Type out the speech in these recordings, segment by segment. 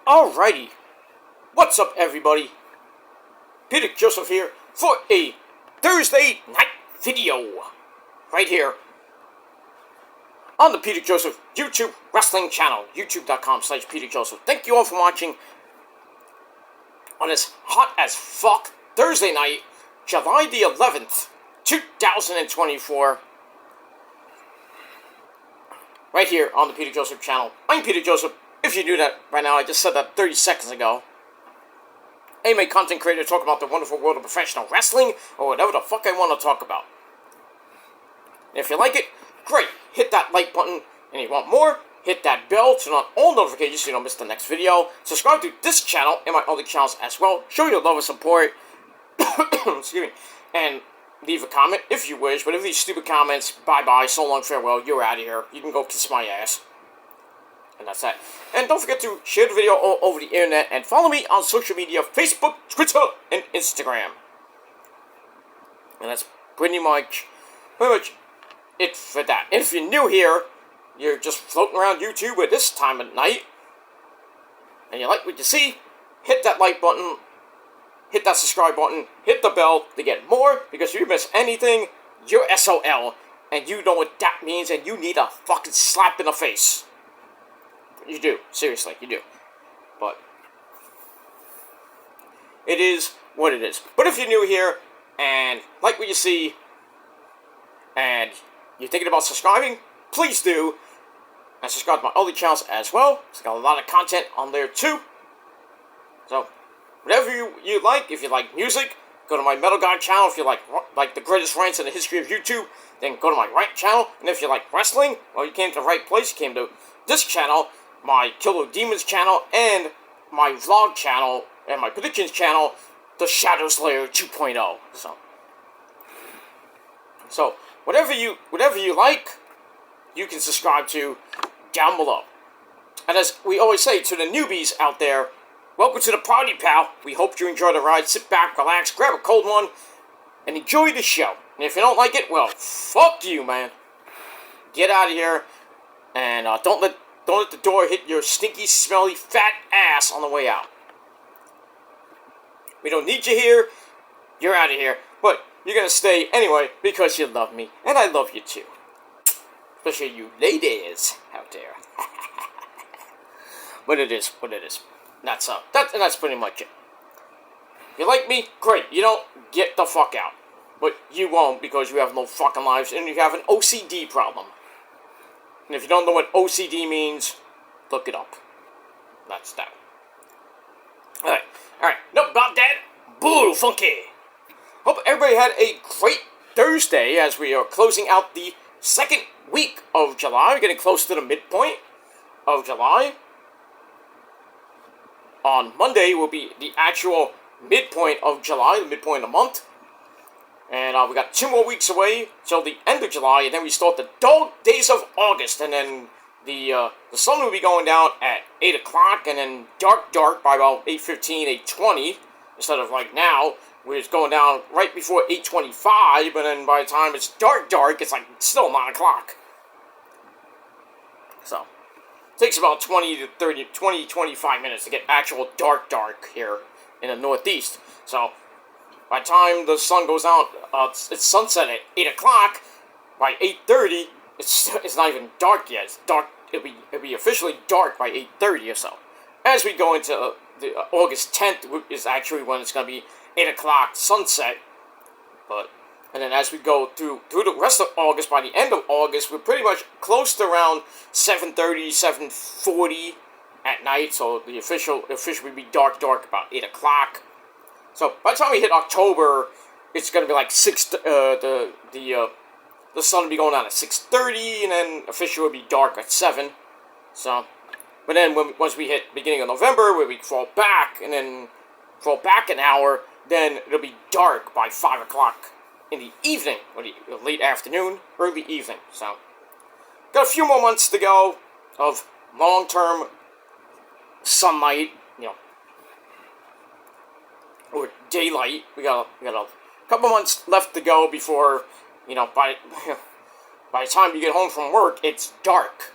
Alrighty, what's up everybody? Peter Joseph here for a Thursday night video. Right here on the Peter Joseph YouTube wrestling channel. YouTube.com/Peter Joseph. Thank you all for watching on this hot as fuck Thursday night, July the 11th, 2024. Right here on the Peter Joseph channel. I'm Peter Joseph. If you knew that right now, I just said that 30 seconds ago. Anime content creator talk about the wonderful world of professional wrestling, or whatever the fuck I want to talk about. And if you like it, great. Hit that like button, and if you want more, hit that bell, turn on all notifications so you don't miss the next video. Subscribe to this channel and my other channels as well. Show your love and support. Excuse me. And leave a comment if you wish, but if these stupid comments, bye-bye, so long, farewell, you're out of here. You can go kiss my ass. And that's that. And don't forget to share the video all over the internet and follow me on social media, Facebook, Twitter, and Instagram. And that's pretty much it for that. And if you're new here, you're just floating around YouTube at this time of night, and you like what you see, hit that like button, hit that subscribe button, hit the bell to get more, because if you miss anything, you're SOL, and you know what that means, and you need a fucking slap in the face. You do. Seriously, you do. But it is what it is. But if you're new here and like what you see and you're thinking about subscribing, please do. And subscribe to my other channels as well. It's got a lot of content on there too. So, whatever you like, if you like music, go to my Metal Guy channel. If you like the greatest rants in the history of YouTube, then go to my right channel. And if you like wrestling, well, you came to the right place. You came to this channel, my Killer Demons channel, and my vlog channel, and my predictions channel, the Shadow Slayer 2.0. So whatever you like, you can subscribe to down below. And as we always say to the newbies out there, welcome to the party, pal. We hope you enjoy the ride. Sit back, relax, grab a cold one, and enjoy the show. And if you don't like it, well, fuck you, man. Get out of here, and don't let the door hit your stinky, smelly, fat ass on the way out. We don't need you here. You're out of here. But you're going to stay anyway because you love me. And I love you too. Especially you ladies out there. But it is what it is. That's pretty much it. You like me? Great. You don't, get the fuck out. But you won't because you have no fucking lives and you have an OCD problem. And if you don't know what OCD means, look it up. That's that. Alright. Enough about that. Boo, funky. Hope everybody had a great Thursday as we are closing out the second week of July. We're getting close to the midpoint of July. On Monday will be the actual midpoint of July, the midpoint of the month. And we got 2 more weeks away till the end of July, and then we start the dog days of August, and then the sun will be going down at 8 o'clock, and then dark by about 8:15, 8:20, instead of like now, where it's going down right before 8:25, and then by the time it's dark, it's like still 9 o'clock. So, it takes about 25 minutes to get actual dark here in the Northeast. So, by the time the sun goes out, it's sunset at 8 o'clock. By 8:30, it's not even dark yet. It's dark. It'll be officially dark by 8:30 or so. As we go into the August 10th is actually when it's going to be 8 o'clock sunset. And then as we go through the rest of August, by the end of August, we're pretty much close to around 7:30, 7:40 at night. So the official will be dark about 8 o'clock. So by the time we hit October, it's gonna be like the sun will be going down at 6:30, and then officially will be dark at 7. So, but then once we hit beginning of November, where we fall back an hour, then it'll be dark by 5 o'clock in the evening, or the late afternoon, early evening. So, got a few more months to go of long-term sunlight, or daylight. We got a couple months left to go before, by the time you get home from work, it's dark.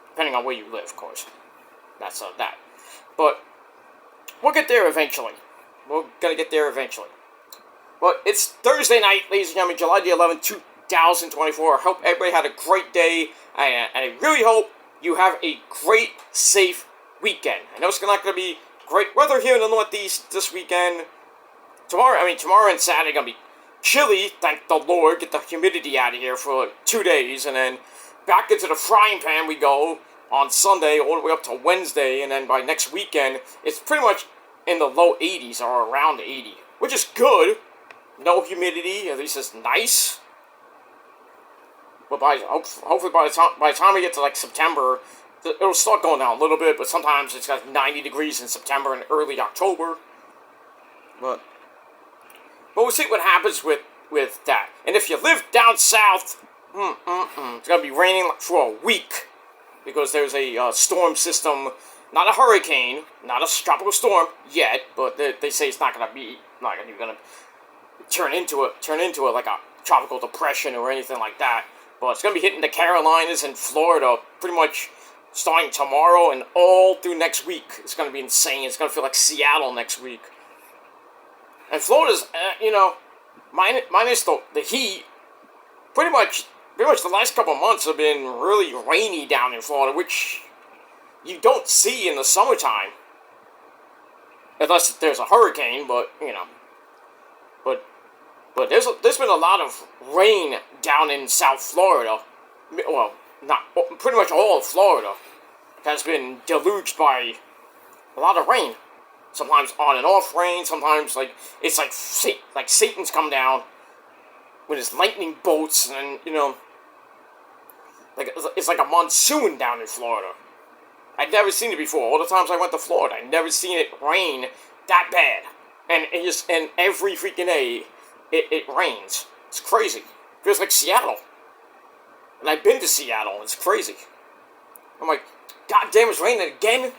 Depending on where you live, of course. That's that. But we'll get there eventually. We're gonna get there eventually. But it's Thursday night, ladies and gentlemen, July the 11th, 2024. I hope everybody had a great day. And I really hope you have a great, safe weekend. I know it's not going to be great weather here in the Northeast this weekend. Tomorrow and Saturday are going to be chilly, thank the Lord. Get the humidity out of here for 2 days. And then back into the frying pan we go on Sunday all the way up to Wednesday. And then by next weekend, it's pretty much in the low 80s or around 80, which is good. No humidity, at least it's nice. But hopefully by the time we get to like September, it'll start going down a little bit. But sometimes it's got 90 degrees in September and early October. But we'll see what happens with that. And if you live down south, it's gonna be raining for a week because there's a storm system, not a hurricane, not a tropical storm yet, but they say it's not gonna turn into it like a tropical depression or anything like that. But it's going to be hitting the Carolinas and Florida pretty much starting tomorrow and all through next week. It's going to be insane. It's going to feel like Seattle next week. And Florida's, minus the heat, pretty much the last couple of months have been really rainy down in Florida, which you don't see in the summertime. Unless there's a hurricane, but there's been a lot of rain down in South Florida. Well, pretty much all of Florida has been deluged by a lot of rain. Sometimes on and off rain. Sometimes it's like Satan's come down with his lightning bolts, and it's like a monsoon down in Florida. I'd never seen it before. All the times I went to Florida, I'd never seen it rain that bad. And every freaking day, it rains. It's crazy. Feels like Seattle. And I've been to Seattle. It's crazy. I'm like, God damn, it's raining again?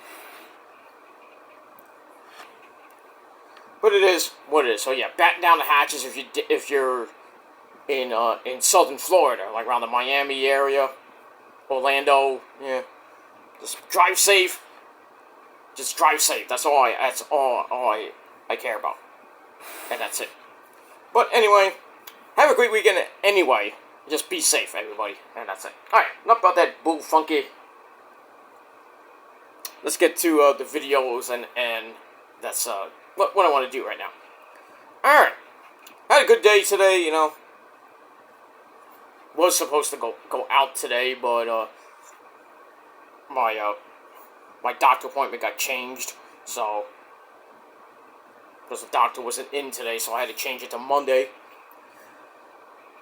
But it is what it is. So yeah, batten down the hatches if you're in southern Florida, like around the Miami area, Orlando. Yeah, just drive safe. Just drive safe. That's all I care about, and that's it. But anyway, have a great weekend anyway. Just be safe, everybody, and that's it. Alright, enough about that bull funky. Let's get to the videos, and that's what I want to do right now. Alright, had a good day today, Was supposed to go out today, but my doctor appointment got changed, so because the doctor wasn't in today, so I had to change it to Monday.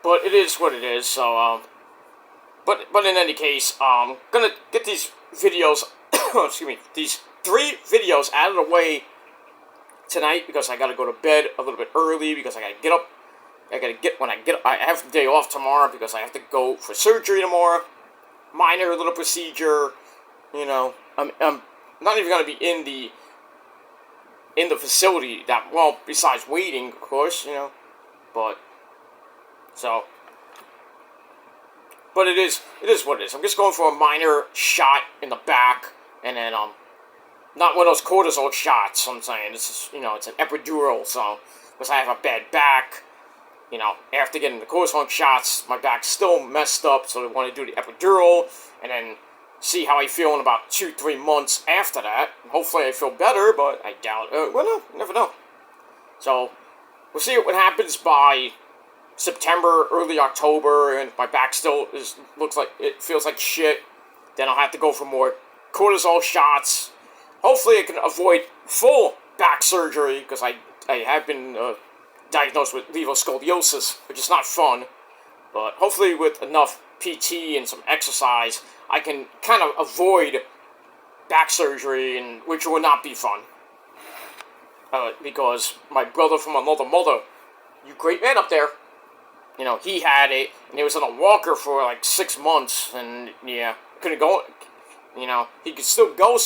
But it is what it is, so, but in any case, I'm gonna get these videos, excuse me, these 3 videos out of the way tonight, because I gotta go to bed a little bit early, because I gotta get up, I have the day off tomorrow, because I have to go for surgery tomorrow, minor little procedure, I'm not even gonna be in the facility besides waiting, of course, but it is what it is. I'm just going for a minor shot in the back, and then, not one of those cortisol shots, I'm saying, it's an epidural, so, because I have a bad back, after getting the cortisone shots, my back's still messed up, so I want to do the epidural, and then see how I feel in about 2-3 months after that. Hopefully I feel better, but I doubt it. Well, no, you never know. So, we'll see what happens by September, early October, and my back still feels like shit. Then I'll have to go for more cortisol shots. Hopefully I can avoid full back surgery, because I have been diagnosed with levoscoliosis, which is not fun. But hopefully with enough PT and some exercise, I can kind of avoid back surgery, which will not be fun. Because my brother from another mother, you great man up there, he had it, and he was on a walker for like 6 months, and yeah, couldn't go, he could still go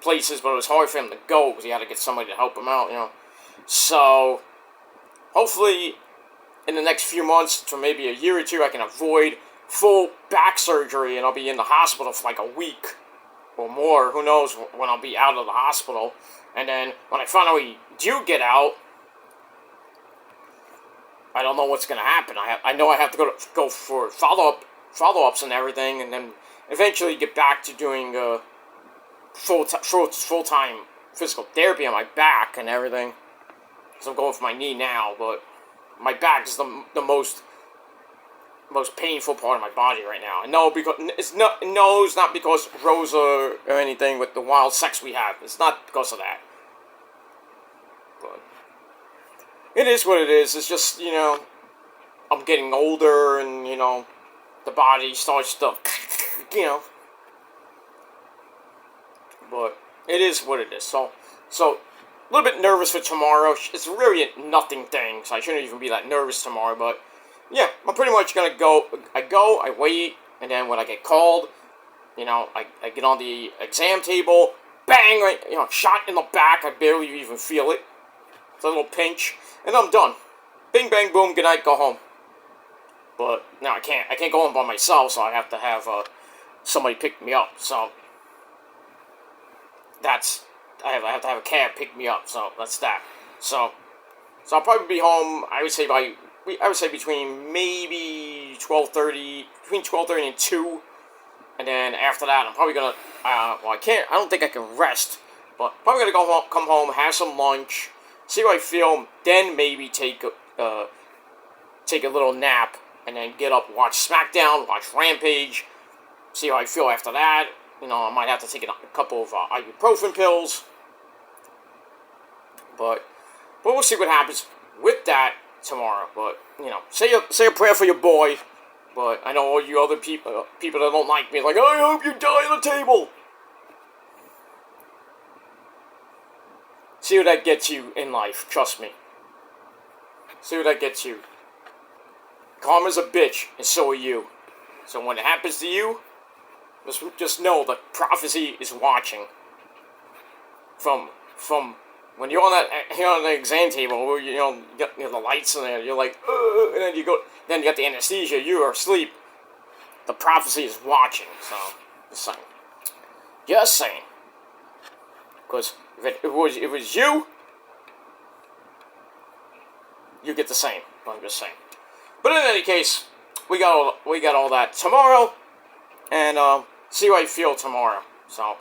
places, but it was hard for him to go, because he had to get somebody to help him out, So, hopefully, in the next few months, for maybe a year or 2, I can avoid full back surgery, and I'll be in the hospital for like a week. or more. Who knows when I'll be out of the hospital. And then when I finally do get out, I don't know what's going to happen. I know I have to go for follow-ups and everything, and then eventually get back to doing full-time physical therapy on my back and everything. So I'm going for my knee now, but my back is the most painful part of my body right now. And no, because it's not because Rosa or anything with the wild sex we have. It's not because of that. But it is what it is. It's just, I'm getting older, and, the body starts to, but it is what it is. So a little bit nervous for tomorrow. It's really a nothing thing, so I shouldn't even be that nervous tomorrow, but yeah, I'm pretty much gonna go. I wait, and then when I get called, I get on the exam table, bang, right, shot in the back. I barely even feel it. It's a little pinch, and I'm done. Bing, bang, boom, good night, go home. But no, I can't go home by myself, so I have to have somebody pick me up. So I have to have a cab pick me up. So that's that. So I'll probably be home. I would say between maybe 12:30, between 12:30 and 2, and then after that, I'm probably gonna. I don't think I can rest, but probably gonna go home, come home, have some lunch, see how I feel, then maybe take a little nap, and then get up, watch SmackDown, watch Rampage, see how I feel after that. I might have to take a couple of ibuprofen pills, but we'll see what happens with that tomorrow. But say a prayer for your boy. But I know all you other people that don't like me, like, I hope you die on the table. See what that gets you in life. Trust me. See what that gets you. Karma's a bitch, and so are you. So when it happens to you, just know that prophecy is watching. From when you're on the exam table, where you got the lights in there, you're like, and then you got the anesthesia, you are asleep. The prophecy is watching. So just saying. Because if it was you get the same. I'm just saying. But in any case, we got all that tomorrow, and see how I feel tomorrow. So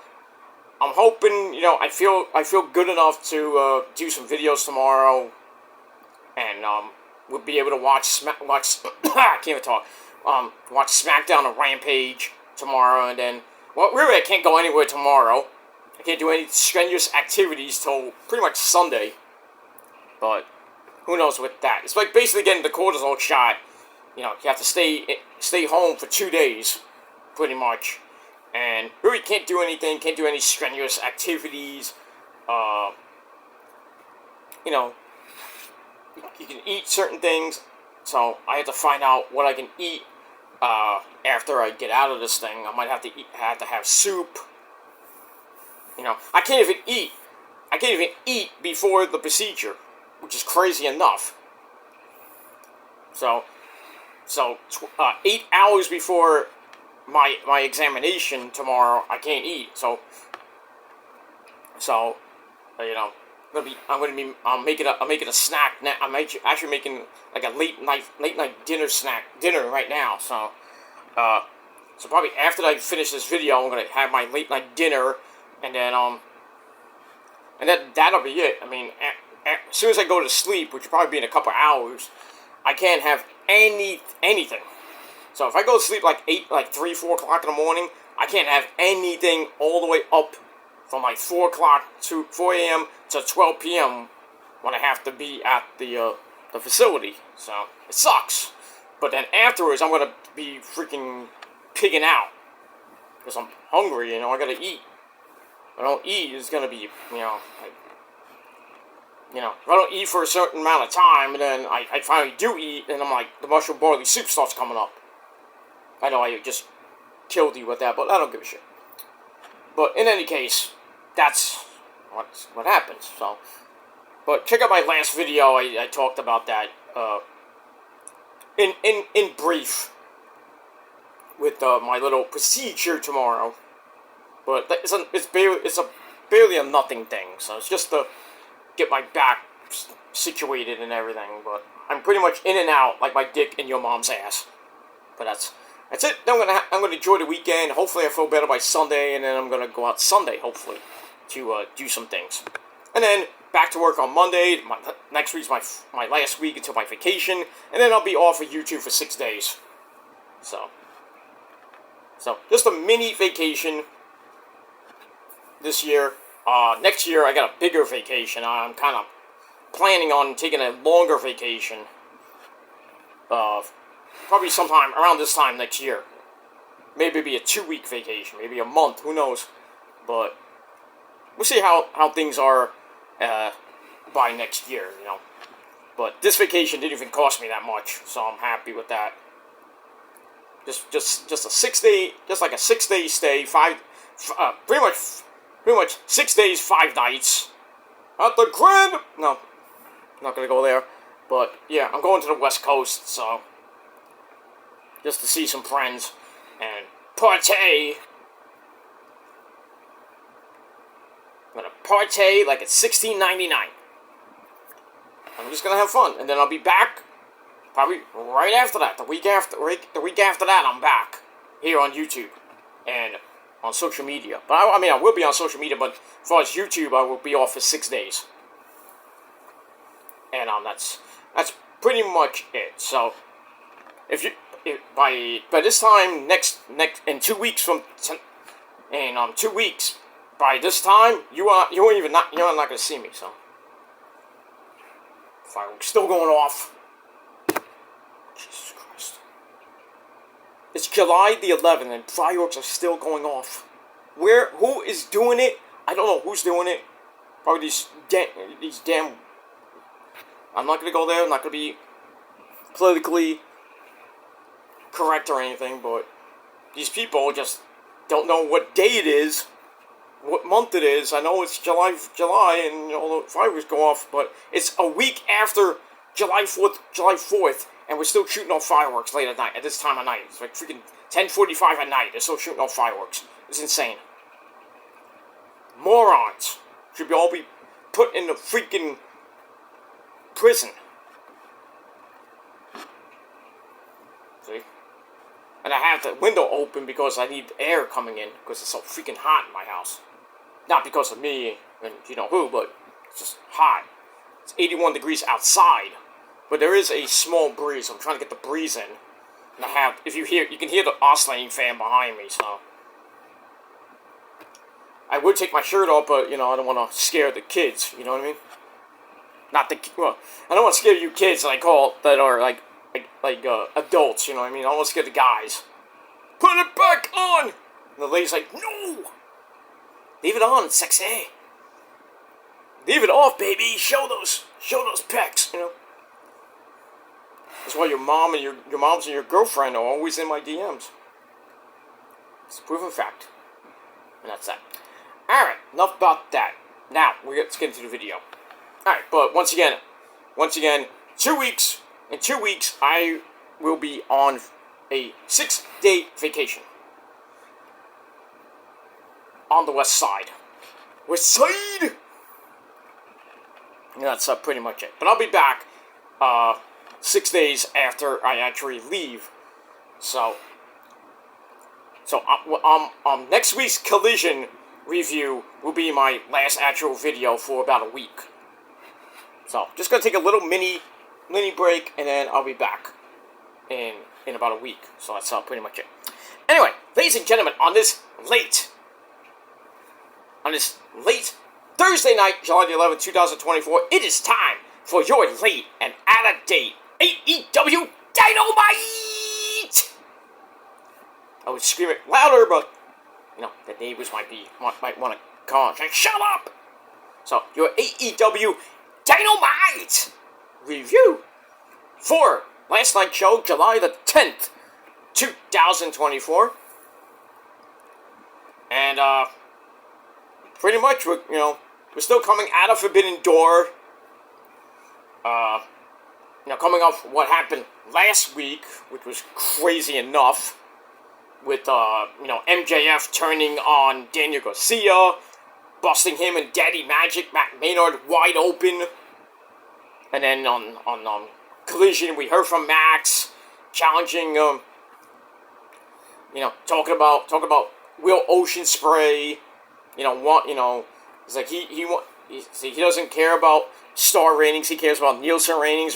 I'm hoping, I feel good enough to do some videos tomorrow, and we'll be able to watch I can't even talk. Watch SmackDown and Rampage tomorrow, and then really I can't go anywhere tomorrow. I can't do any strenuous activities till pretty much Sunday. But who knows with that? It's like basically getting the cortisone shot. You have to stay home for 2 days, pretty much. And really can't do anything, can't do any strenuous activities. You can eat certain things. So I have to find out what I can eat after I get out of this thing. I might have to have soup. I can't even eat. I can't even eat before the procedure, which is crazy enough. So 8 hours before my examination tomorrow, I can't eat. So I'm making a snack now. I'm actually making like a late night dinner right now. So probably after I finish this video, I'm gonna have my late night dinner, and then that'll be it. I mean, as soon as I go to sleep, which will probably be in a couple hours, I can't have anything. So if I go to sleep like 3, 4 o'clock in the morning, I can't have anything all the way up from like 4 a.m. to 12 p.m. when I have to be at the facility. So it sucks. But then afterwards, I'm gonna be freaking pigging out because I'm hungry. I gotta eat. If I don't eat, it's gonna be if I don't eat for a certain amount of time, and then I finally do eat, and I'm like, the mushroom barley soup starts coming up. I know I just killed you with that, but I don't give a shit. But in any case, that's what happens. So, but check out my last video. I talked about that in brief with my little procedure tomorrow. But it's barely a nothing thing. So it's just to get my back situated and everything. But I'm pretty much in and out like my dick in your mom's ass. But that's it. Then I'm gonna enjoy the weekend. Hopefully I feel better by Sunday, and then I'm gonna go out Sunday hopefully to do some things. And then back to work on Monday. Next week's my last week until my vacation, and then I'll be off of YouTube for 6 days. So just a mini vacation this year. Next year I got a bigger vacation. I'm kind of planning on taking a longer vacation. Probably sometime around this time next year. Maybe be a 2-week vacation, maybe a month, who knows. But we'll see how things are by next year, you know. But this vacation didn't even cost me that much, so I'm happy with that. Just a 6 day, just like a 6 day stay, pretty much 6 days, 5 nights at the Grand. No, not gonna go there. But yeah, I'm going to the West Coast, so just to see some friends and partay. I'm gonna partay like it's $16.99. I'm just gonna have fun, and then I'll be back probably right after that. The week after that, I'm back here on YouTube and on social media. But I will be on social media, but as far as YouTube, I will be off for 6 days. And that's pretty much it. So by this time in 2 weeks from 2 weeks by this time you're not gonna see me. So fireworks still going off. Jesus Christ! It's July the 11th and fireworks are still going off. Who is doing it? I don't know who's doing it. Probably these damn. I'm not gonna go there. I'm not gonna be politically correct or anything, but these people just don't know what day it is, what month it is. I know it's July, and the fireworks go off, but it's a week after July 4th, and we're still shooting off fireworks late at night, at this time of night. It's like freaking 10:45 at night, they're still shooting off fireworks. It's insane. Morons should all be put in the freaking prison. See? And I have the window open because I need air coming in, because it's so freaking hot in my house. Not because of me and you know who, but it's just hot. It's 81 degrees outside, but there is a small breeze. I'm trying to get the breeze in. And you can hear the oscillating fan behind me, so. I would take my shirt off, but, I don't want to scare the kids, you know what I mean? I don't want to scare you kids that are like adults, you know what I mean? I don't want to scare the guys. Put it back on! And the lady's like, no! Leave it on, it's sexy. Leave it off, baby. Show those pecs, you know? That's why your moms and your girlfriend are always in my DMs. It's a proven fact. And that's that. Alright, enough about that. Now, let's get into the video. Alright, but once again, 2 weeks. In 2 weeks, I will be on a 6-day vacation. On the west side. West side! And that's pretty much it. But I'll be back 6 days after I actually leave. So next week's Collision review will be my last actual video for about a week. So, just gonna take a little mini break, and then I'll be back in about a week. So that's pretty much it. Anyway, ladies and gentlemen, on this late Thursday night, July the 11th, 2024, it is time for your late and out-of-date AEW Dynamite! I would scream it louder, but, the neighbors might want to call and say, shut up! So, your AEW Dynamite review for last night's show, July the 10th, 2024. And, pretty much, we're still coming out of Forbidden Door. Coming off what happened last week, which was crazy enough. MJF turning on Daniel Garcia, busting him and Daddy Magic, Matt Maynard, wide open. And then on Collision, we heard from Max, challenging, talking about Will Ocean Spray, it's like he doesn't care about star ratings, he cares about Nielsen ratings.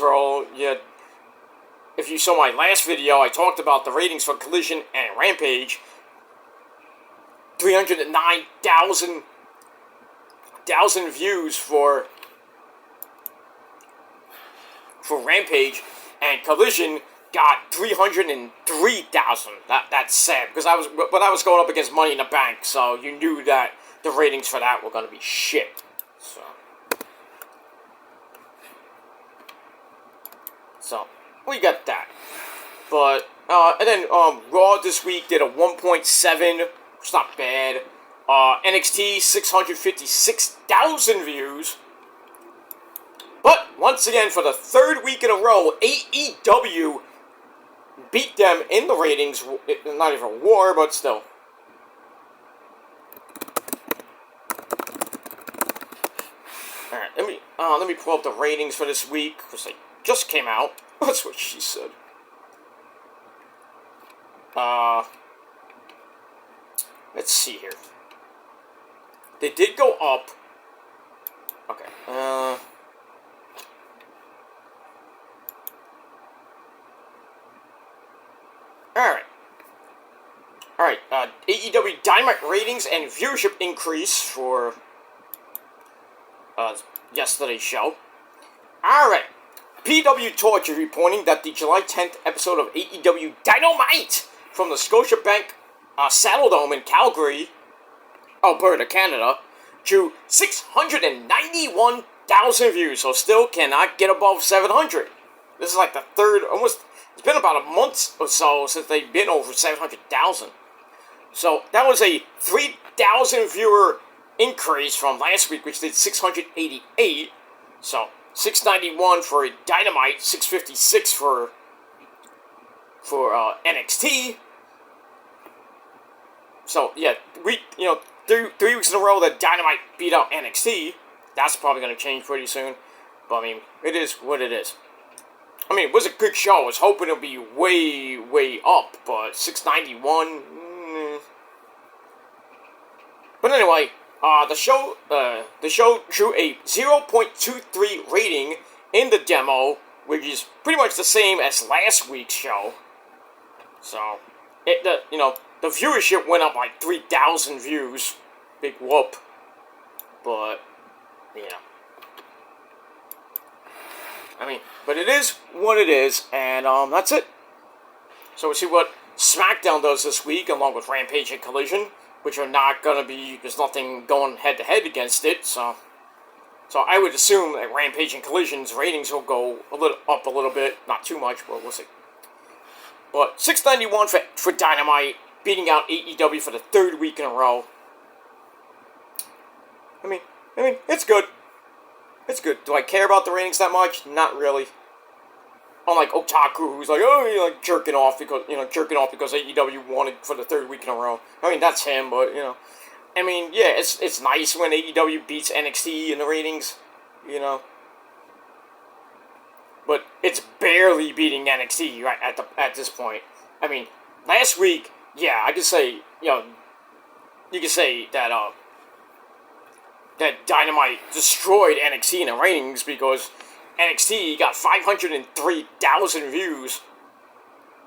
If you saw my last video, I talked about the ratings for Collision and Rampage. 309,000 views for Rampage, and Collision got 303,000. That's sad, because I was going up against Money in the Bank, so you knew that the ratings for that were going to be shit. So we got that. But and then Raw this week did a 1.7, which is not bad. NXT 656,000 views. But once again, for the third week in a row, AEW beat them in the ratings. Not even a war, but still. Alright, let me pull up the ratings for this week, because they just came out. That's what she said. Let's see here. They did go up. Okay. Alright, AEW Dynamite ratings and viewership increase for yesterday's show. Alright, PW Torch is reporting that the July 10th episode of AEW Dynamite from the Scotiabank Saddledome in Calgary, Alberta, Canada, drew 691,000 views, so still cannot get above 700. This is like the third, it's been about a month or so since they've been over 700,000. So that was a 3,000 viewer increase from last week, which did 688. So 691 for Dynamite, 656 for NXT. So yeah, three weeks in a row that Dynamite beat out NXT. That's probably going to change pretty soon. But I mean, it is what it is. I mean, it was a good show. I was hoping it would be way, way up, but 691. But anyway, the show drew a 0.23 rating in the demo, which is pretty much the same as last week's show. So, the viewership went up like 3,000 views. Big whoop. But, I mean, but it is what it is, and that's it. So we'll see what SmackDown does this week, along with Rampage and Collision, which are not gonna be. There's nothing going head to head against it. So I would assume that Rampage and Collision's ratings will go up a little bit, not too much, but we'll see. But 691 for Dynamite, beating out AEW for the third week in a row. I mean, it's good. It's good. Do I care about the ratings that much? Not really. Unlike Otaku, who's like, oh, you're like jerking off because AEW won it for the third week in a row. I mean, that's him, but I mean, yeah, it's nice when AEW beats NXT in the ratings, But it's barely beating NXT right at this point. I mean, last week, yeah, I could say, you could say that that Dynamite destroyed NXT in the ratings, because NXT got 503,000 views,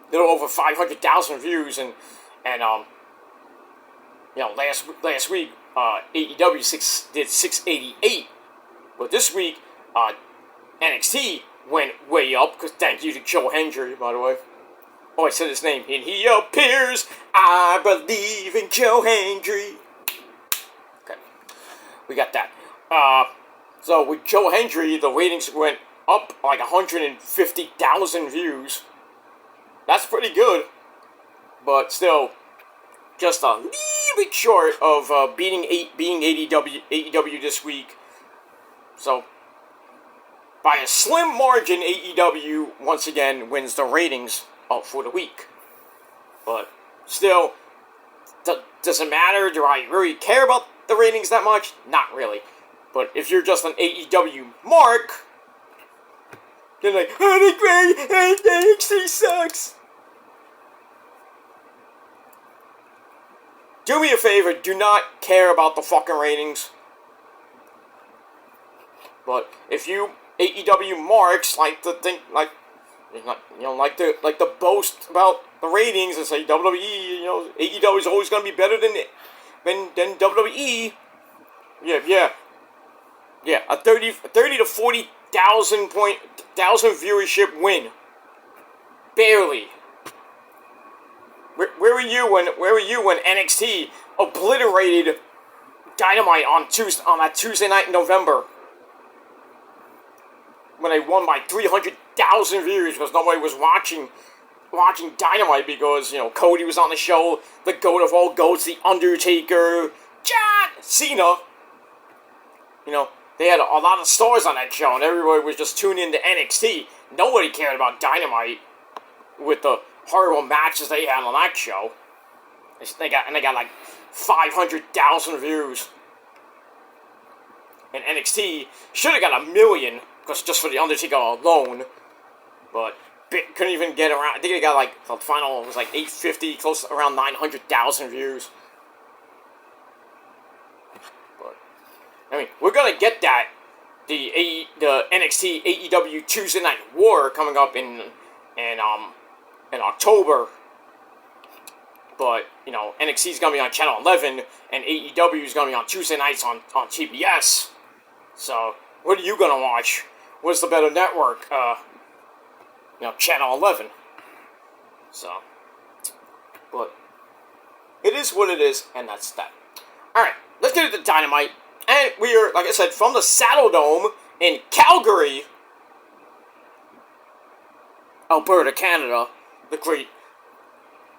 a little over 500,000 views, and last week AEW did 688, but this week NXT went way up, because thank you to Joe Hendry, by the way. Oh, I said his name, and he appears. I believe in Joe Hendry. Okay, we got that. So with Joe Hendry, the ratings went up like 150,000 views. That's pretty good, but still, just a little bit short of beating AEW this week. So, by a slim margin, AEW once again wins the ratings for the week. But Still, does it matter? Do I really care about the ratings that much? Not really. But if you're just an AEW mark, you're like, oh, they're great, NXT sucks. Do me a favor, do not care about the fucking ratings. But if you AEW marks like to think like like to boast about the ratings and say WWE, AEW is always gonna be better than WWE. Yeah, a 30 to 40,000 viewership win. Barely. Where were you when NXT obliterated Dynamite on that Tuesday night in November? When they won by 300,000 views because nobody was watching Dynamite because, Cody was on the show, the GOAT of all GOATs, The Undertaker, John Cena. They had a lot of stars on that show and everybody was just tuning into NXT. Nobody cared about Dynamite with the horrible matches they had on that show. They got like 500,000 views. And NXT should have got 1 million, because just for The Undertaker alone. But couldn't even get around. I think they got like, the final was like 850, close to around 900,000 views. But, I mean, we're gonna get that. The NXT AEW Tuesday Night War coming up in October. But, NXT is going to be on Channel 11, and AEW is going to be on Tuesday nights on TBS. So, what are you going to watch? What's the better network? Channel 11. So, but, it is what it is, and that's that. Alright, let's get into Dynamite. And we are, like I said, from the Saddle Dome in Calgary, Alberta, Canada,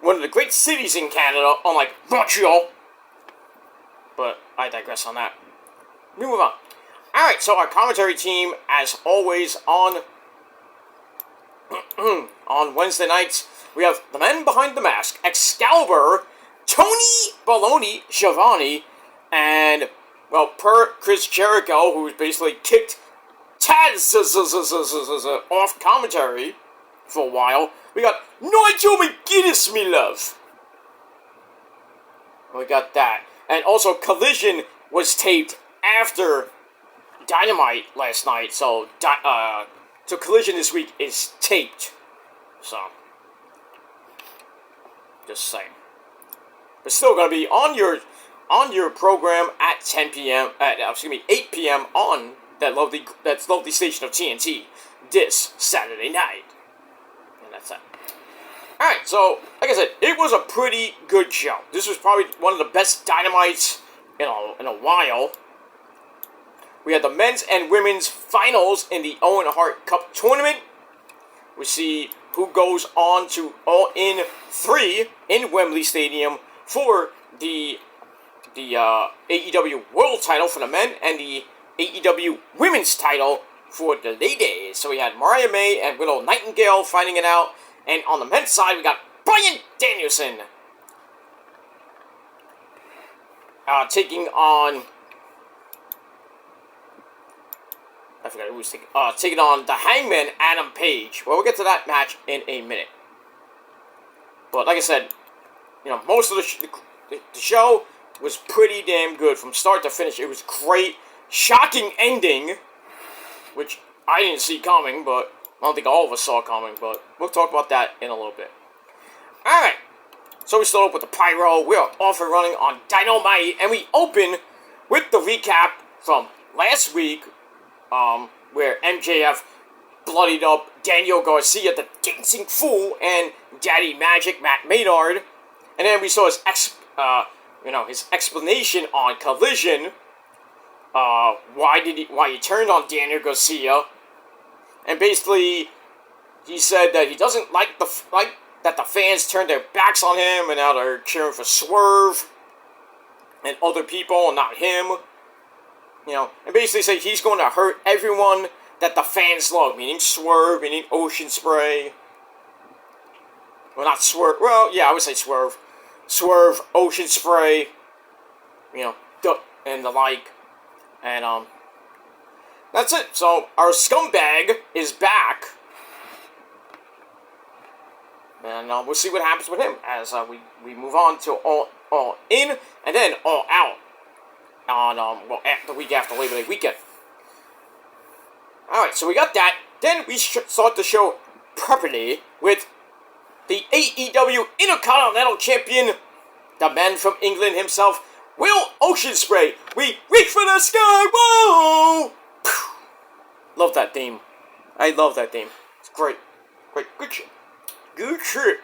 one of the great cities in Canada, unlike Montreal. But I digress on that. We move on. Alright, so our commentary team, as always, on Wednesday nights, we have the men behind the mask, Excalibur, Tony Baloney Schiavone, and, well, per Chris Jericho, who's basically kicked Taz off commentary for a while, we got Nigel McGuinness, me love. We got that. And also, Collision was taped after Dynamite last night, so Collision this week is taped. So, just saying. But still gonna be on your program at 10 p.m. 8 p.m. on that lovely station of TNT this Saturday night. And that's it. Alright, so, like I said, it was a pretty good show. This was probably one of the best Dynamites in a while. We had the men's and women's finals in the Owen Hart Cup tournament. We see who goes on to All-In 3 in Wembley Stadium for the AEW World title for the men and the AEW Women's title for the ladies. So we had Mariah May and Willow Nightingale fighting it out. And on the men's side, we got Bryan Danielson taking on... I forgot who was taking on the Hangman, Adam Page. Well, we'll get to that match in a minute. But like I said, most of the show was pretty damn good from start to finish. It was great. Shocking ending, which I didn't see coming, but I don't think all of us saw coming, but we'll talk about that in a little bit. Alright, so we start up with the pyro. We are off and running on Dynamite, and we open with the recap from last week, where MJF bloodied up Daniel Garcia, the Dancing Fool, and Daddy Magic, Matt Maynard. And then we saw his explanation on Collision, why he turned on Daniel Garcia. And basically, he said that he doesn't like that the fans turned their backs on him and now they're cheering for Swerve and other people and not him. And basically say he's going to hurt everyone that the fans love, meaning Swerve, meaning Ocean Spray. Well, not Swerve. Well, yeah, I would say Swerve. Swerve, Ocean Spray, and the like. And, that's it. So, our scumbag is back. And we'll see what happens with him as we move on to All In and then All Out on the week after Labor Day weekend. Alright, so we got that. Then we start the show properly with the AEW Intercontinental Champion, the man from England himself, Will Ocean Spray. We reach for the sky. Whoa! Love that theme. I love that theme. It's great. Great. Good shit. Good shit.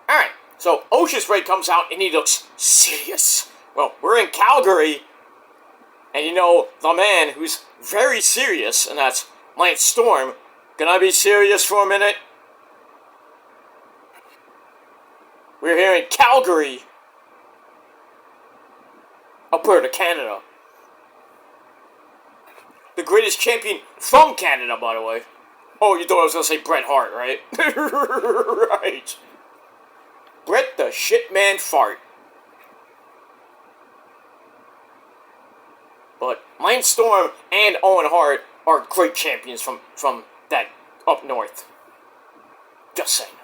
Alright, so Ocean Spray comes out and he looks serious. Well, we're in Calgary, and the man who's very serious, and that's Lance Storm. Can I be serious for a minute? We're here in Calgary, Alberta, Canada. The greatest champion from Canada, by the way. Oh, you thought I was going to say Bret Hart, right? Right. Bret the Shitman Fart. But Lance Storm and Owen Hart are great champions from that up north. Just saying.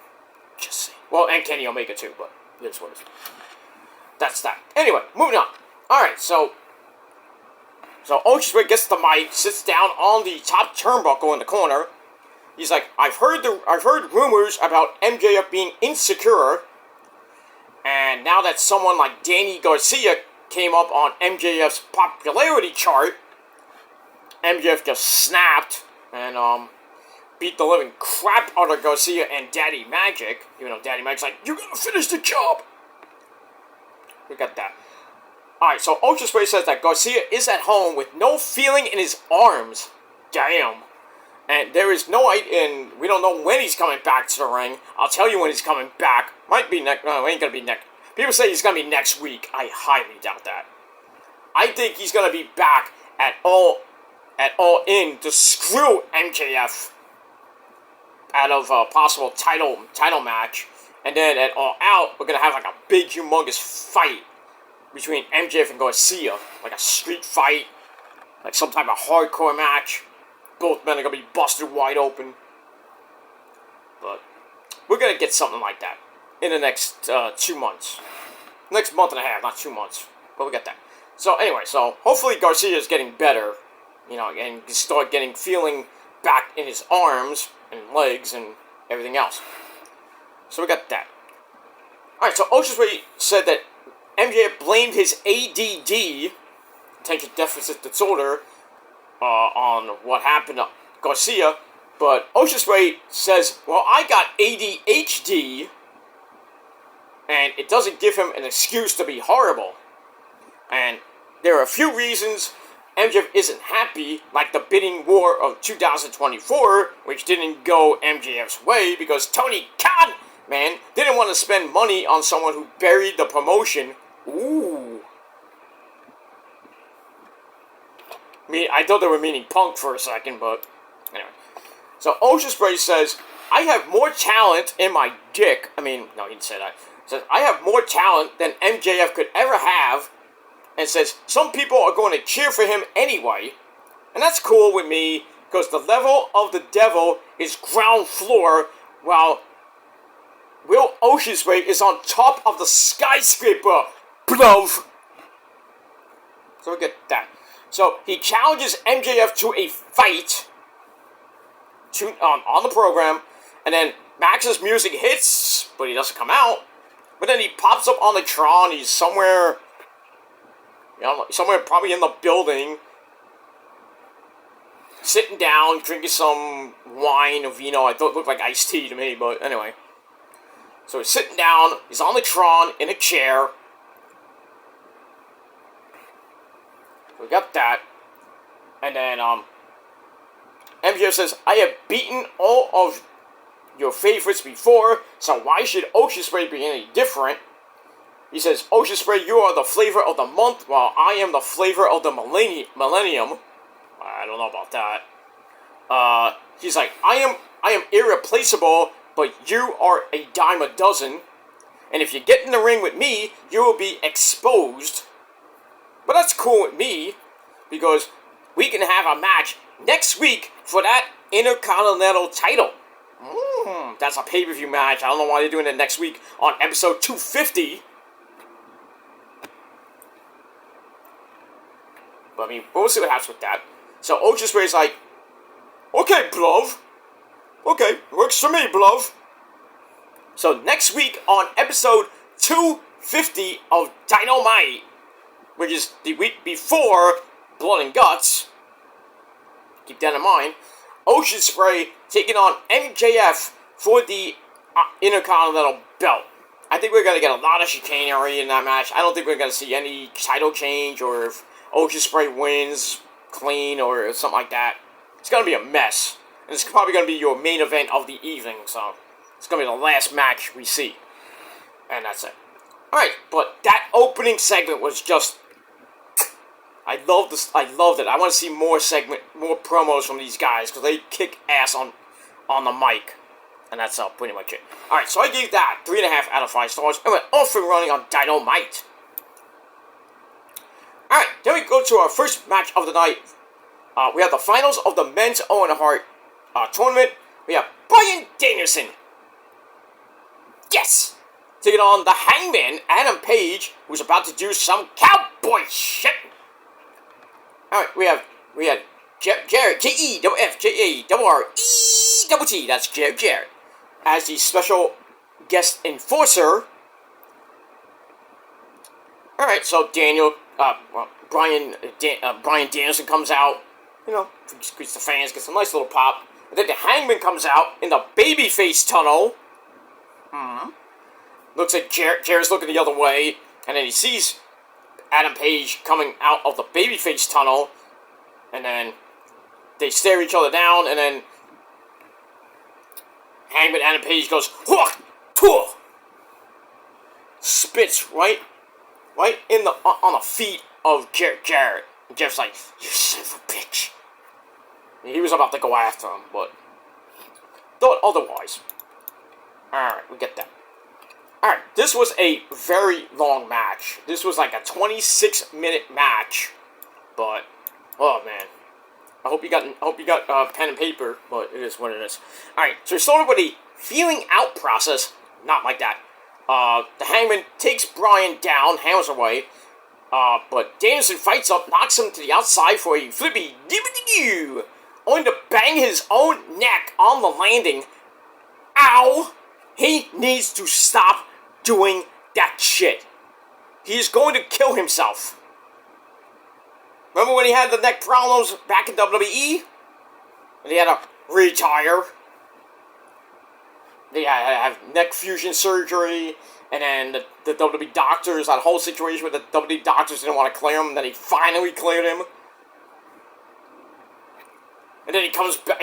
Just saying. Well, and Kenny Omega too, but it is what it is. That's that. Anyway, moving on. Alright, so Ocean Spray gets the mic, sits down on the top turnbuckle in the corner. He's like, I've heard rumors about MJF being insecure, and now that someone like Danny Garcia came up on MJF's popularity chart, MJF just snapped and beat the living crap out of Garcia and Daddy Magic, even though Daddy Magic's like, you gotta finish the job. We got that. Alright, so Ocean Spray says that Garcia is at home with no feeling in his arms. Damn. And there is no and we don't know when he's coming back to the ring. I'll tell you when he's coming back. Might be next. No, ain't gonna be next. People say he's gonna be next week. I highly doubt that. I think he's gonna be back at all in to screw MJF out of a possible title match, and then at All Out we're gonna have like a big, humongous fight between MJF and Garcia, like a street fight, like some type of hardcore match. Both men are going to be busted wide open. But we're going to get something like that in the next 2 months. Next month and a half, not 2 months. But we got that. So anyway, hopefully Garcia is getting better. And can start getting feeling back in his arms and legs and everything else. So we got that. Alright, so Ocean Spray said that MJF blamed his ADD, attention deficit disorder, on what happened to Garcia, but Ocean Spray says, well, I got ADHD, and it doesn't give him an excuse to be horrible. And there are a few reasons MJF isn't happy, like the bidding war of 2024, which didn't go MJF's way, because Tony Khan, man, didn't want to spend money on someone who buried the promotion. Ooh. I thought they were meaning Punk for a second, but anyway. So Ocean Spray says, I have more talent in my dick. No, he didn't say that. He says, I have more talent than MJF could ever have. And says, some people are going to cheer for him anyway. And that's cool with me, because the level of the devil is ground floor, while Will Ocean Spray is on top of the skyscraper. Bruv. So we get that. So he challenges MJF to a fight on the program, and then Max's music hits, but he doesn't come out. But then he pops up on the Tron. He's somewhere, somewhere probably in the building, sitting down, drinking some wine or vino. I thought it looked like iced tea to me, but anyway. So he's sitting down. He's on the Tron in a chair. We got that. And then, MJF says, I have beaten all of your favorites before, so why should Ocean Spray be any different? He says, Ocean Spray, you are the flavor of the month, while I am the flavor of the millennium. I don't know about that. He's like, I am irreplaceable, but you are a dime a dozen. And if you get in the ring with me, you will be exposed. But that's cool with me, because we can have a match next week for that Intercontinental title. That's a pay-per-view match. I don't know why they're doing it next week on episode 250. But I mean, we'll see what happens with that. So Ocean Spray's like, okay, Blove. Okay, works for me, Blove. So next week on episode 250 of Dynamite, which is the week before Blood and Guts, keep that in mind, Ocean Spray taking on MJF for the Intercontinental belt. I think we're going to get a lot of chicanery in that match. I don't think we're going to see any title change, or if Ocean Spray wins clean or something like that. It's going to be a mess. And it's probably going to be your main event of the evening, so it's going to be the last match we see. And that's it. Alright, but that opening segment was just... I loved it. I want to see more promos from these guys, because they kick ass on the mic. And that's pretty much it. Alright, so I gave that 3.5 out of 5 stars. And went off and running on Dynamite. Alright, then we go to our first match of the night. We have the finals of the men's Owen Hart tournament. We have Bryan Danielson. Yes! Taking on the Hangman, Adam Page, who's about to do some cowboy shit. Alright, we had Jarrett, J-E-F-F-J-A-R-R-E-T-T, that's Jarrett, as the special guest enforcer. Alright, so Bryan Danielson comes out, greets the fans, gets a nice little pop. And then the Hangman comes out in the babyface tunnel. Looks like Jarrett's looking the other way, and then he sees Adam Page coming out of the babyface tunnel, and then they stare each other down, and then Hangman Adam Page goes, spits right in on the feet of Jarrett. And Jeff's like, you son of a bitch. He was about to go after him, but thought otherwise. Alright, we get that. Alright, this was a very long match. This was like a 26-minute match. But, oh man. I hope you got pen and paper, but it is what it is. Alright, so we started with a feeling out process. Not like that. The Hangman takes Bryan down, hammers away. But Danielson fights up, knocks him to the outside for a flippy doo, only to bang his own neck on the landing. Ow! He needs to stop doing that shit. He's going to kill himself. Remember when he had the neck problems back in WWE? And he had to retire. They had to have neck fusion surgery. And then the WWE doctors, that whole situation with the WWE doctors didn't want to clear him. Then he finally cleared him. And then he comes back,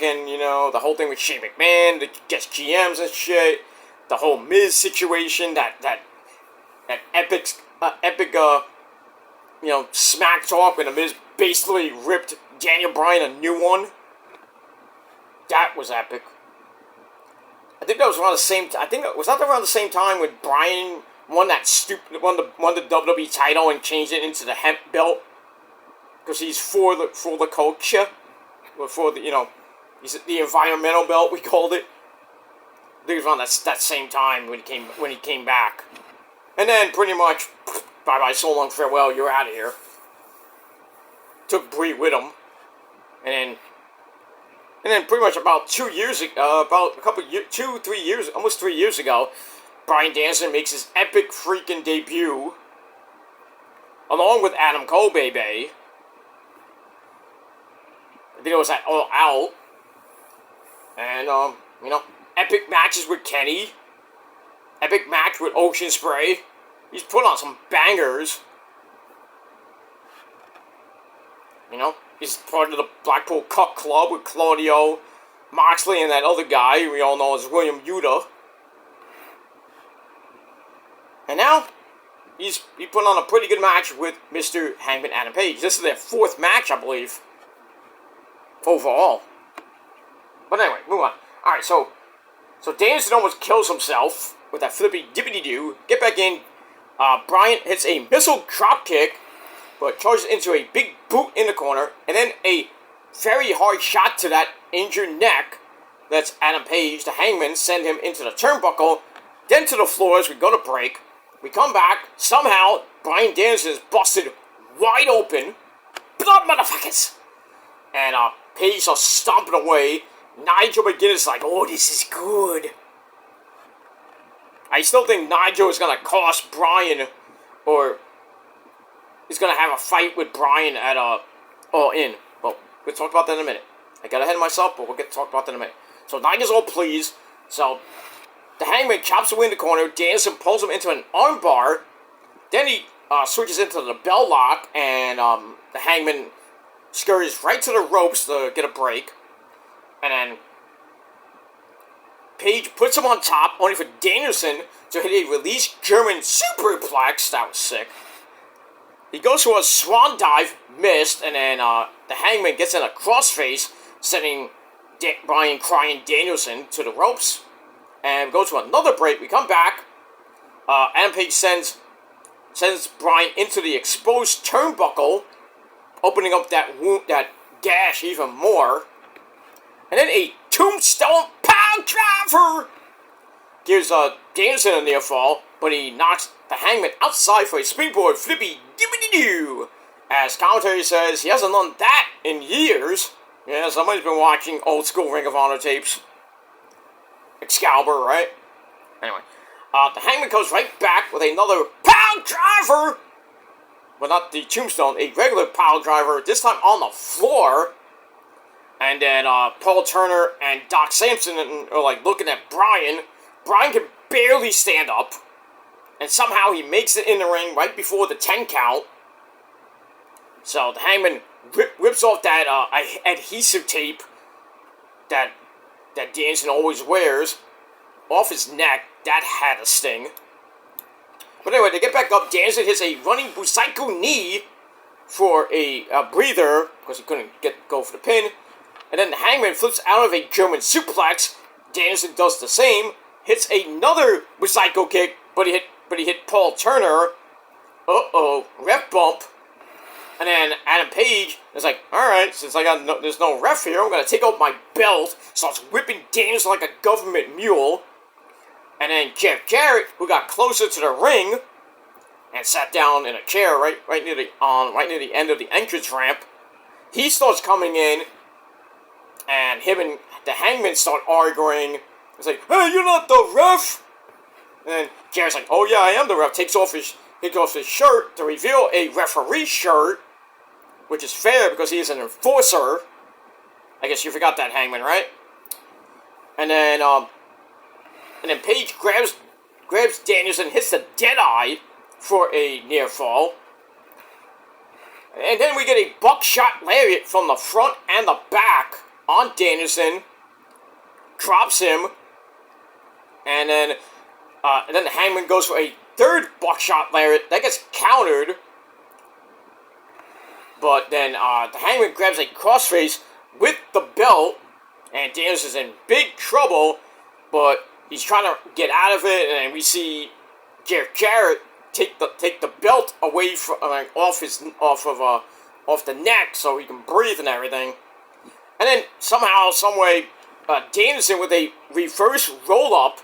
and the whole thing with Shane McMahon, the guest GMs and shit, the whole Miz situation, that epic smack talk when the Miz basically ripped Daniel Bryan a new one. That was epic. I think that was around the same. Was that around the same time when Bryan won the WWE title and changed it into the hemp belt. Because he's for the culture, or for the he's the environmental belt, we called it. I think it was around that same time when he came back, and then pretty much bye bye, so long, farewell, you're out of here. Took Brie with him, and then pretty much about 2 years ago, almost 3 years ago, Bryan Danielson makes his epic freaking debut, along with Adam Cole, baby. I think it was at All Out. And, epic matches with Kenny. Epic match with Ocean Spray. He's put on some bangers. He's part of the Blackpool Cup Club with Claudio, Moxley, and that other guy we all know as William Yuta. And now, he put on a pretty good match with Mr. Hangman Adam Page. This is their 4th match, I believe. Overall. But anyway, move on. Alright, so Danielson almost kills himself with that flippy dippity doo. Get back in. Bryan hits a missile drop kick, but charges into a big boot in the corner, and then a very hard shot to that injured neck. That's Adam Page. The Hangman send him into the turnbuckle, then to the floor as we go to break. We come back. Somehow, Bryan Danielson is busted wide open. Blood, motherfuckers! And Page starts stomping away. Nigel McGuinness is like, oh, this is good. I still think Nigel is going to cost Bryan, or is going to have a fight with Bryan at All In. But we'll talk about that in a minute. I got ahead of myself, but we'll get to talk about that in a minute. So Nigel's all pleased. So the Hangman chops away in the corner. Danielson pulls him into an armbar. Then he switches into the bell lock, and the Hangman scurries right to the ropes to get a break. And then Page puts him on top, only for Danielson to hit a release German superplex. That was sick. He goes for a swan dive, missed, and then the Hangman gets in a crossface, sending Bryan crying Danielson to the ropes. And goes to another break. We come back. Adam Page sends Bryan into the exposed turnbuckle, opening up that wound, that gash even more. And then a tombstone pound driver gives Danielson a near fall, but he knocks the Hangman outside for a springboard flippy dippity-doo. As commentary says, he hasn't done that in years. Yeah, somebody's been watching old school Ring of Honor tapes. Excalibur, right? Anyway, the Hangman comes right back with another pound driver. But not the tombstone, a regular pound driver, this time on the floor. And then Paul Turner and Doc Sampson are like looking at Bryan. Bryan can barely stand up. And somehow he makes it in the ring right before the 10 count. So the Hangman rips off that adhesive tape that Danielson always wears off his neck. That had a sting. But anyway, to get back up, Danielson hits a running Busaiku knee for a breather, because he couldn't go for the pin. And then the Hangman flips out of a German suplex. Danielson does the same, hits another Busaiku kick, but he hit Paul Turner. Uh-oh, ref bump. And then Adam Page is like, alright, since there's no ref here, I'm going to take out my belt. Starts whipping Danielson like a government mule. And then Jeff Jarrett, who got closer to the ring and sat down in a chair right near the end of the entrance ramp, he starts coming in, and him and the Hangman start arguing. It's like, hey, you're not the ref! And then Jarrett's like, oh yeah, I am the ref. Takes off his shirt to reveal a referee shirt, which is fair because he is an enforcer. I guess you forgot that, Hangman, right? And then Page grabs Danielson, hits the Deadeye for a near fall. And then we get a buckshot lariat from the front and the back on Danielson. Drops him. And then the Hangman goes for a third buckshot lariat. That gets countered. But then the Hangman grabs a crossface with the belt. And Danielson's in big trouble. But he's trying to get out of it. And we see Jeff Jarrett take the belt away from off the neck so he can breathe and everything. And then somehow, someway, Danielson with a reverse roll-up.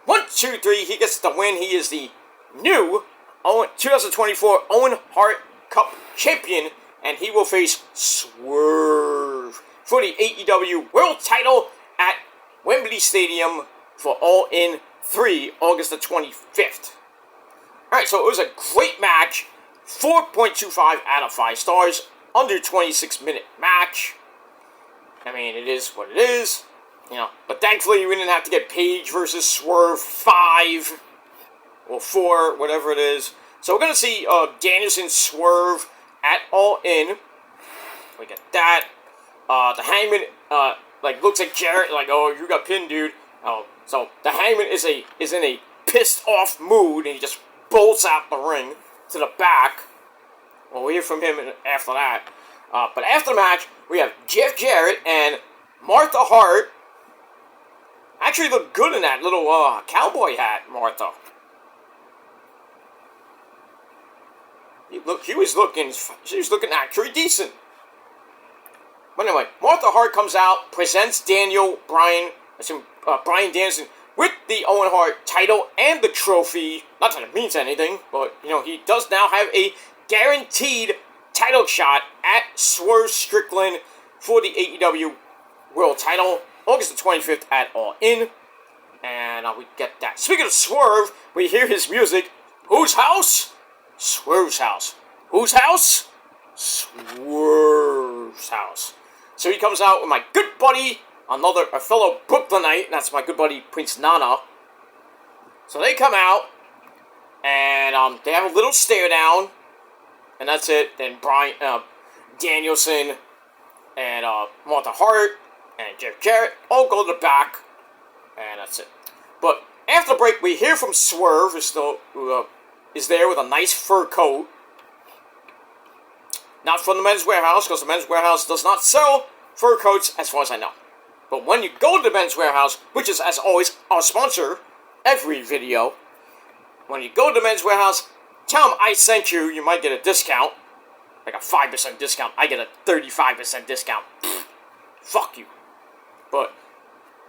1, 2, 3, he gets the win. He is the new 2024 Owen Hart Cup champion, and he will face Swerve for the AEW World title at Wembley Stadium for All In 3, August the 25th. Alright, so it was a great match. 4.25 out of 5 stars. Under 26-minute match. I mean, it is what it is. You know, but thankfully we didn't have to get Page versus Swerve 5 or 4, whatever it is. So we're gonna see Danielson Swerve at All In. We get that. The Hangman looks at Jarrett like, oh, you got pinned, dude. Oh, so the Hangman is in a pissed off mood, and he just bolts out the ring to the back. We'll hear from him after that. But after the match, we have Jeff Jarrett and Martha Hart actually looked good in that little cowboy hat, Martha. She was looking actually decent. But anyway, Martha Hart comes out, presents Bryan Danielson with the Owen Hart title and the trophy. Not that it means anything, but, he does now have a guaranteed title shot at Swerve Strickland for the AEW World title, August the 25th at All In. And we get that. Speaking of Swerve, we hear his music. Whose house? Swerve's house. Whose house? Swerve's house. So he comes out with my good buddy, a fellow Brooklynite, and that's my good buddy Prince Nana. So they come out, and they have a little stare down, and that's it. Then Bryan Danielson and Martha Hart and Jeff Jarrett all go to the back, and that's it. But after the break, we hear from Swerve, who is there with a nice fur coat. Not from the Men's Warehouse, because the Men's Warehouse does not sell fur coats, as far as I know. But when you go to the Men's Warehouse, which is, as always, our sponsor, every video, when you go to the Men's Warehouse, tell them I sent you, you might get a discount. Like a 5% discount. I get a 35% discount. Pfft, fuck you. But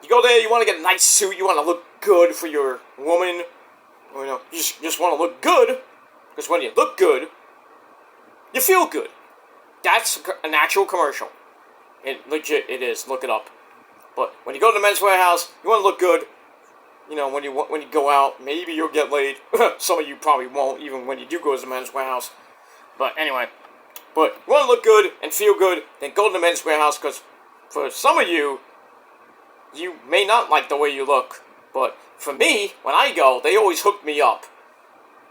you go there, you want to get a nice suit, you want to look good for your woman. You just want to look good, because when you look good, you feel good. That's an actual commercial. Legit, it is. Look it up. But when you go to the Men's Warehouse, you want to look good. When you go out, maybe you'll get laid. Some of you probably won't, even when you do go to the Men's Warehouse. But anyway, you want to look good and feel good, then go to the Men's Warehouse, because for some of you, you may not like the way you look. But for me, when I go, they always hook me up.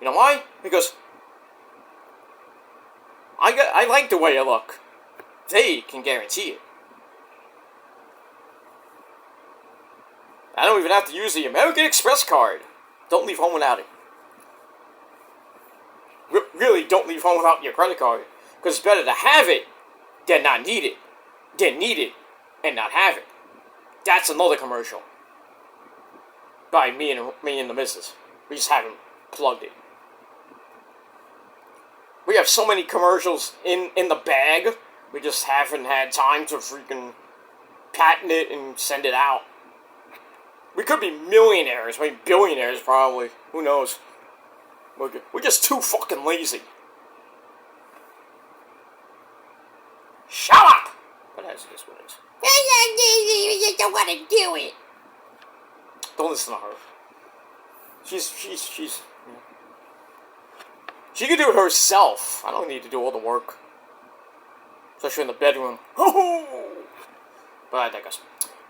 You know why? Because I like the way I look. They can guarantee it. I don't even have to use the American Express card. Don't leave home without it. Really, don't leave home without your credit card. Because it's better to have it than not need it. Than need it and not have it. That's another commercial. By me and the missus. We just haven't plugged it. We have so many commercials in the bag, we just haven't had time to freaking patent it and send it out. We could be millionaires, maybe billionaires probably. Who knows? We're just too fucking lazy. Shut up! But that's just what it is. You don't want to do it. Don't listen to her. She's she can do it herself. I don't need to do all the work. Especially in the bedroom. But I digress.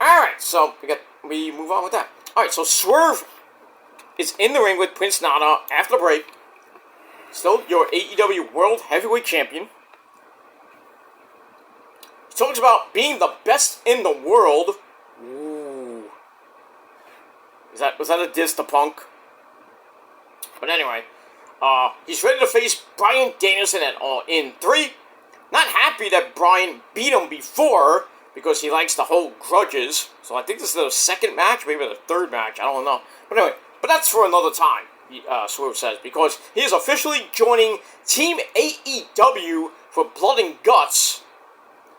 Alright, so we move on with that. Alright, so Swerve is in the ring with Prince Nana after the break. Still your AEW World Heavyweight Champion. He talks about being the best in the world. Ooh. Was that a diss to Punk? But anyway, he's ready to face Bryan Danielson at All In 3. Not happy that Bryan beat him before, because he likes to hold grudges. So I think this is the second match, maybe the third match, I don't know. But anyway, that's for another time, Swerve says, because he is officially joining Team AEW for Blood and Guts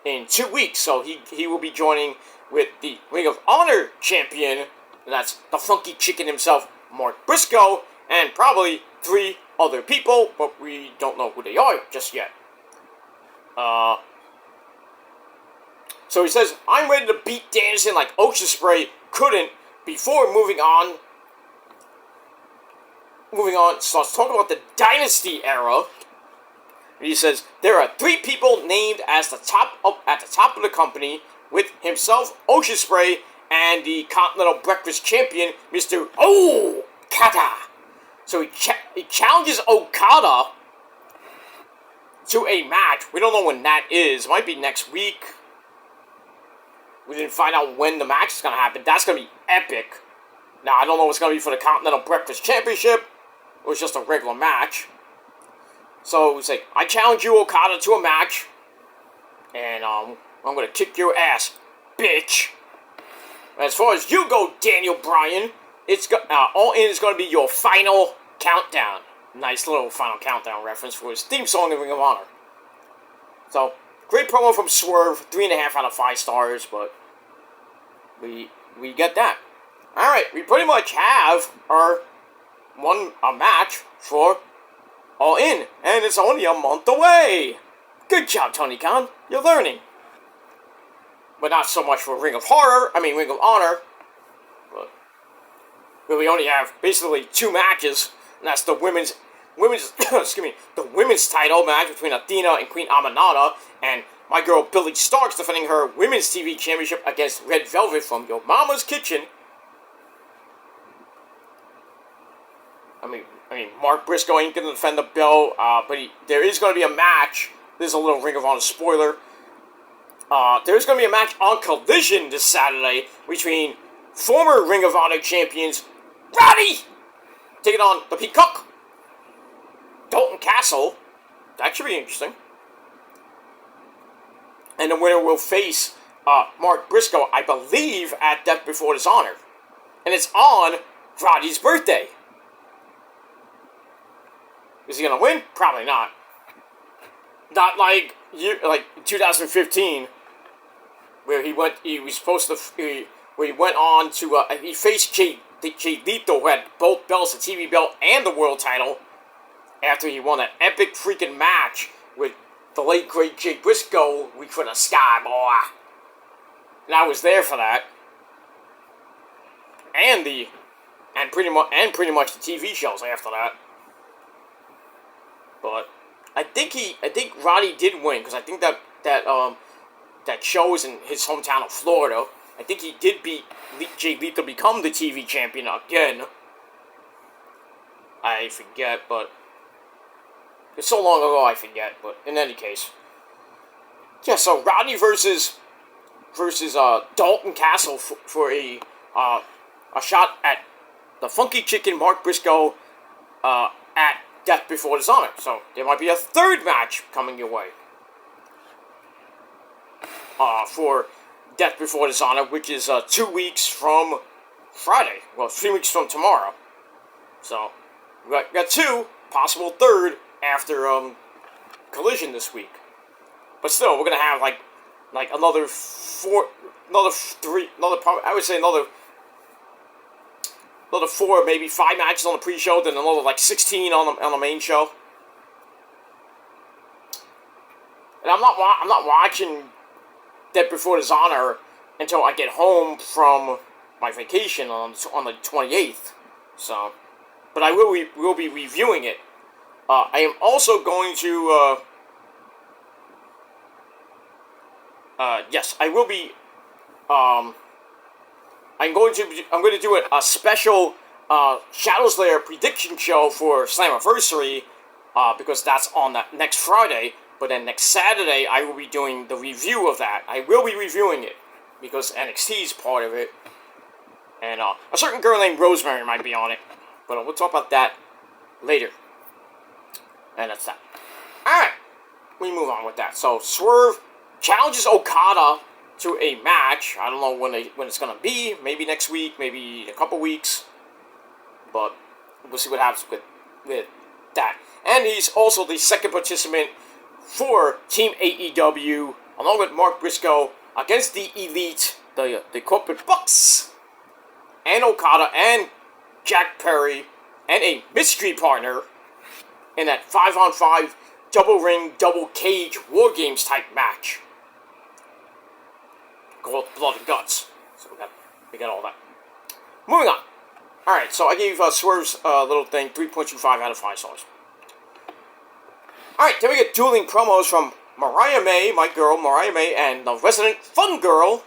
in 2 weeks. So he will be joining with the Ring of Honor champion, and that's the funky chicken himself, Mark Briscoe, and probably 3 other people, but we don't know who they are just yet. So he says, I'm ready to beat Danielson like Ocean Spray couldn't, before moving on, starts talking about the Dynasty era. And he says, there are 3 people named as at the top of the company, with himself, Ocean Spray, and the Continental Breakfast Champion, Mr. Okada. So he challenges Okada to a match. We don't know when that is. It might be next week. We didn't find out when the match is going to happen. That's going to be epic. Now, I don't know what's going to be for the Continental Breakfast Championship. It was just a regular match. So we say, I challenge you, Okada, to a match. And I'm going to kick your ass, bitch. As far as you go, Daniel Bryan, All In is going to be your final countdown. Nice little final countdown reference for his theme song in Ring of Honor. So, great promo from Swerve, 3.5 out of 5 stars, but we get that. Alright, we pretty much have a match for All In, and it's only a month away. Good job, Tony Khan. You're learning. But not so much for Ring of Honor. But we only have basically 2 matches, and that's the women's the women's title match between Athena and Queen Aminata, and my girl Billie Starkz defending her women's TV championship against Red Velvet from Your Mama's Kitchen. I mean, Mark Briscoe ain't gonna defend the belt, but there is gonna be a match. This is a little Ring of Honor spoiler. There's gonna be a match on Collision this Saturday between former Ring of Honor champions Roddy taking on the Peacock, Dalton Castle. That should be interesting. And the winner will face Mark Briscoe, I believe, at Death Before Dishonor. And it's on Roddy's birthday. Is he gonna win? Probably not. Not like 2015, where he went on to he faced Jay Lethal, who had both belts, the TV belt and the world title, after he won an epic freaking match with the late great Jay Briscoe, Reach for the Sky, boy. And I was there for that. And pretty much the TV shows after that. But I think Roddy did win, because I think that show was in his hometown of Florida. I think he did beat Jay Lethal to become the TV champion again. I forget, but it's so long ago I forget. But in any case, yeah. So Roddy versus Dalton Castle for a shot at the Funky Chicken Mark Briscoe at Death Before Dishonor. So there might be a third match coming your way for Death Before Dishonor, which is 2 weeks from Friday. Well, 3 weeks from tomorrow. So we got 2, possible third after Collision this week. But still, we're gonna have like another 4, I would say another 4, maybe 5 matches on the pre-show, then another 16 on the main show. And I'm not watching Death Before Dishonor until I get home from my vacation on the 28th. So, but I will be reviewing it. I am also going to. Yes, I will be. I'm going to do a special Shadows Lair prediction show for Slammiversary, because that's on that next Friday. But then next Saturday, I will be doing the review of that. I will be reviewing it, because NXT is part of it. And a certain girl named Rosemary might be on it. But we'll talk about that later. And that's that. Alright, we move on with that. So, Swerve challenges Okada to a match. I don't know when it's going to be. Maybe next week, maybe a couple weeks. But we'll see what happens with that. And he's also the second participant for Team AEW, along with Mark Briscoe, against the Elite, the Corporate Bucks, and Okada, and Jack Perry, and a mystery partner in that 5-on-5 double ring, double cage War Games type match called Blood and Guts. So we got all that. Moving on. Alright, so I gave Swerve's little thing 3.25 out of 5 stars. Alright, then we get dueling promos from Mariah May, my girl Mariah May, and the resident fun girl,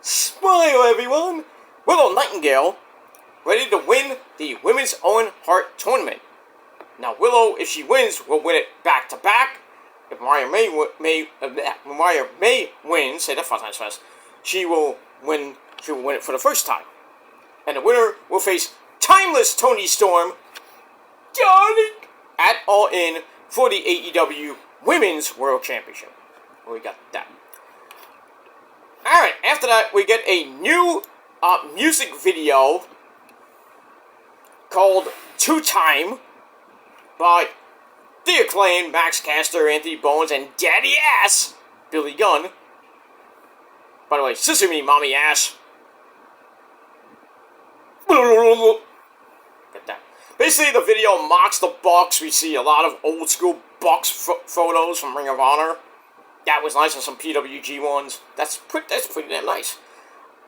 smile everyone, Willow Nightingale, ready to win the Women's Owen Hart Tournament. Now Willow, if she wins, will win it back to back. If Mariah May wins, say that 5 times fast, she will win it for the first time. And the winner will face Timeless Toni Storm, darling, at All In for the AEW Women's World Championship. We got that. Alright, after that, we get a new music video called Two Time by the acclaimed Max Caster, Anthony Bones, and Daddy Ass, Billy Gunn. By the way, Sister Me, Mommy Ass. Get that. Basically, the video mocks the Bucks. We see a lot of old school Bucks photos from Ring of Honor. That was nice, and some PWG ones. That's pretty damn nice.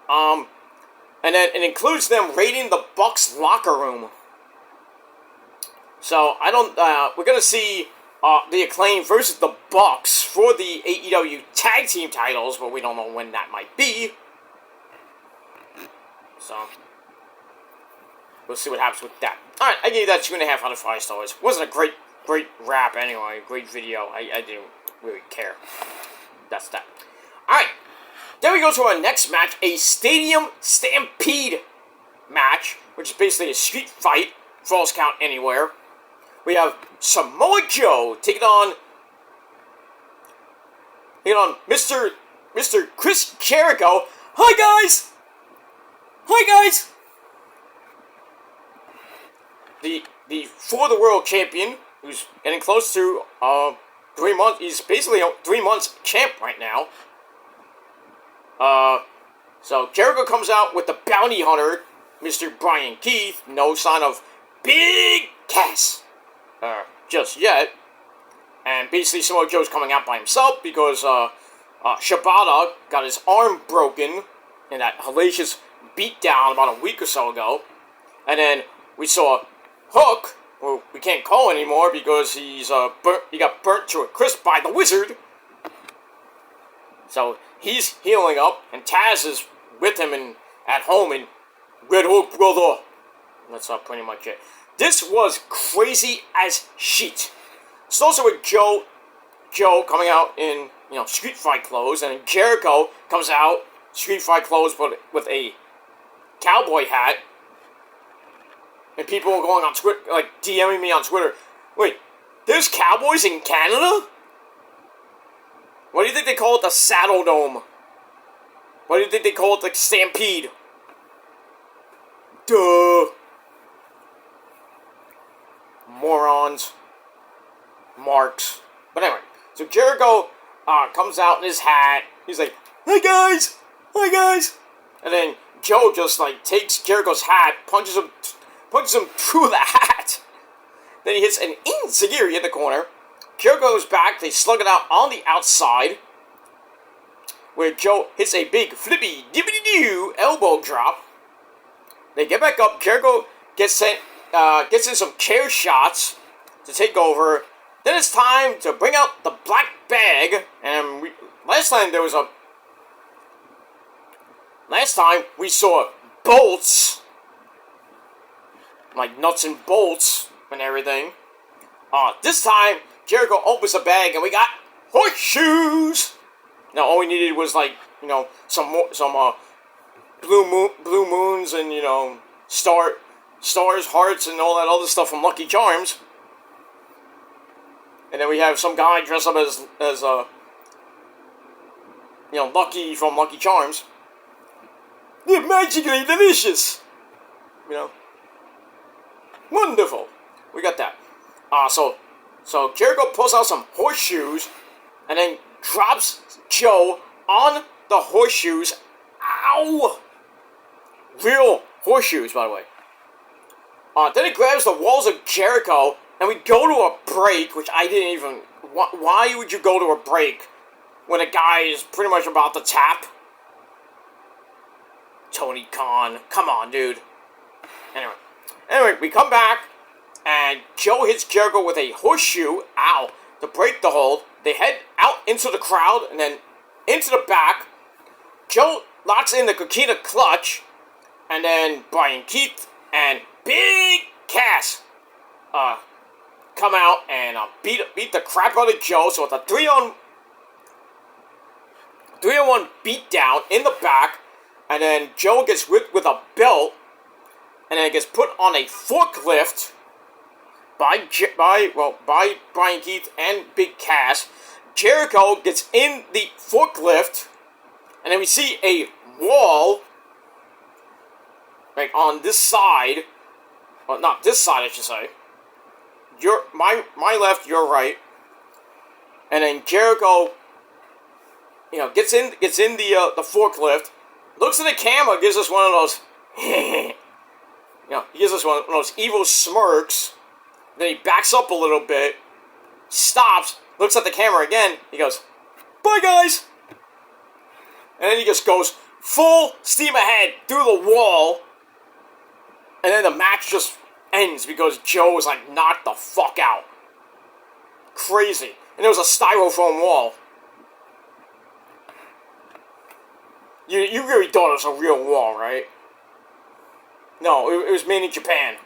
And then it includes them raiding the Bucks locker room. So we're gonna see the Acclaim versus the Bucks for the AEW tag team titles, but we don't know when that might be. So we'll see what happens with that. Alright, I gave that 2.5 out of 5 stars. Wasn't a great rap anyway, great video. I didn't really care. That's that. Alright, then we go to our next match, a Stadium Stampede match, which is basically a street fight, falls count anywhere. We have Samoa Joe taking on Mr. Chris Jericho. Hi guys! The For the World champion, who's getting close to 3 months. He's basically 3 months champ right now. So Jericho comes out with the bounty hunter, Mr. Brian Keith. No sign of Big Cass just yet. And basically Samoa Joe's coming out by himself because Shibata got his arm broken in that hellacious beatdown about a week or so ago. And then we saw Hook, who we can't call anymore because he got burnt to a crisp by the Wizard. So he's healing up, and Taz is with him at home in Red Hook, brother. That's pretty much it. This was crazy as shit. It's also with Joe coming out in street fight clothes, and Jericho comes out street fight clothes but with a cowboy hat. And people are going on Twitter, like DMing me on Twitter. Wait, there's cowboys in Canada? Why do you think they call it the Saddle Dome? Why do you think they call it the Stampede? Duh. Morons. Marks. But anyway, so Jericho comes out in his hat. He's like, "Hi guys! Hi guys!" And then Joe just takes Jericho's hat, punches him through the hat. Then he hits an enziguri in the corner. Jericho goes back. They slug it out on the outside, where Joe hits a big flippy dippity doo elbow drop. They get back up. Jericho gets in some chair shots to take over. Then it's time to bring out the black bag. And last time we saw bolts, like nuts and bolts and everything. This time Jericho opens the bag and we got horseshoes. Now all we needed was some blue moons and stars, hearts, and all that other stuff from Lucky Charms. And then we have some guy dressed up as Lucky from Lucky Charms. They're magically delicious. Wonderful. We got that. So Jericho pulls out some horseshoes and then drops Joe on the horseshoes. Ow! Real horseshoes, by the way. Then he grabs the walls of Jericho, and we go to a break, which I didn't even... Why would you go to a break when a guy is pretty much about to tap? Tony Khan. Come on, dude. Anyway, we come back, and Joe hits Jericho with a horseshoe, ow, to break the hold. They head out into the crowd, and then into the back. Joe locks in the Coquina clutch, and then Brian Keith and Big Cass come out and beat the crap out of Joe. So it's a 3-on-1 beatdown in the back, and then Joe gets whipped with a belt, and then it gets put on a forklift by Brian Keith and Big Cass. Jericho gets in the forklift, and then we see a wall like on this side, well, not this side, I should say. My left, your right, and then Jericho, gets in the forklift, looks at the camera, gives us one of those, he gives us one of those evil smirks. Then he backs up a little bit, stops, looks at the camera again. He goes, "Bye, guys," and then he just goes full steam ahead through the wall, and then the match just ends because Joe was like knocked the fuck out. Crazy. And there was a styrofoam wall. You really thought it was a real wall, right? No, it was made in Japan.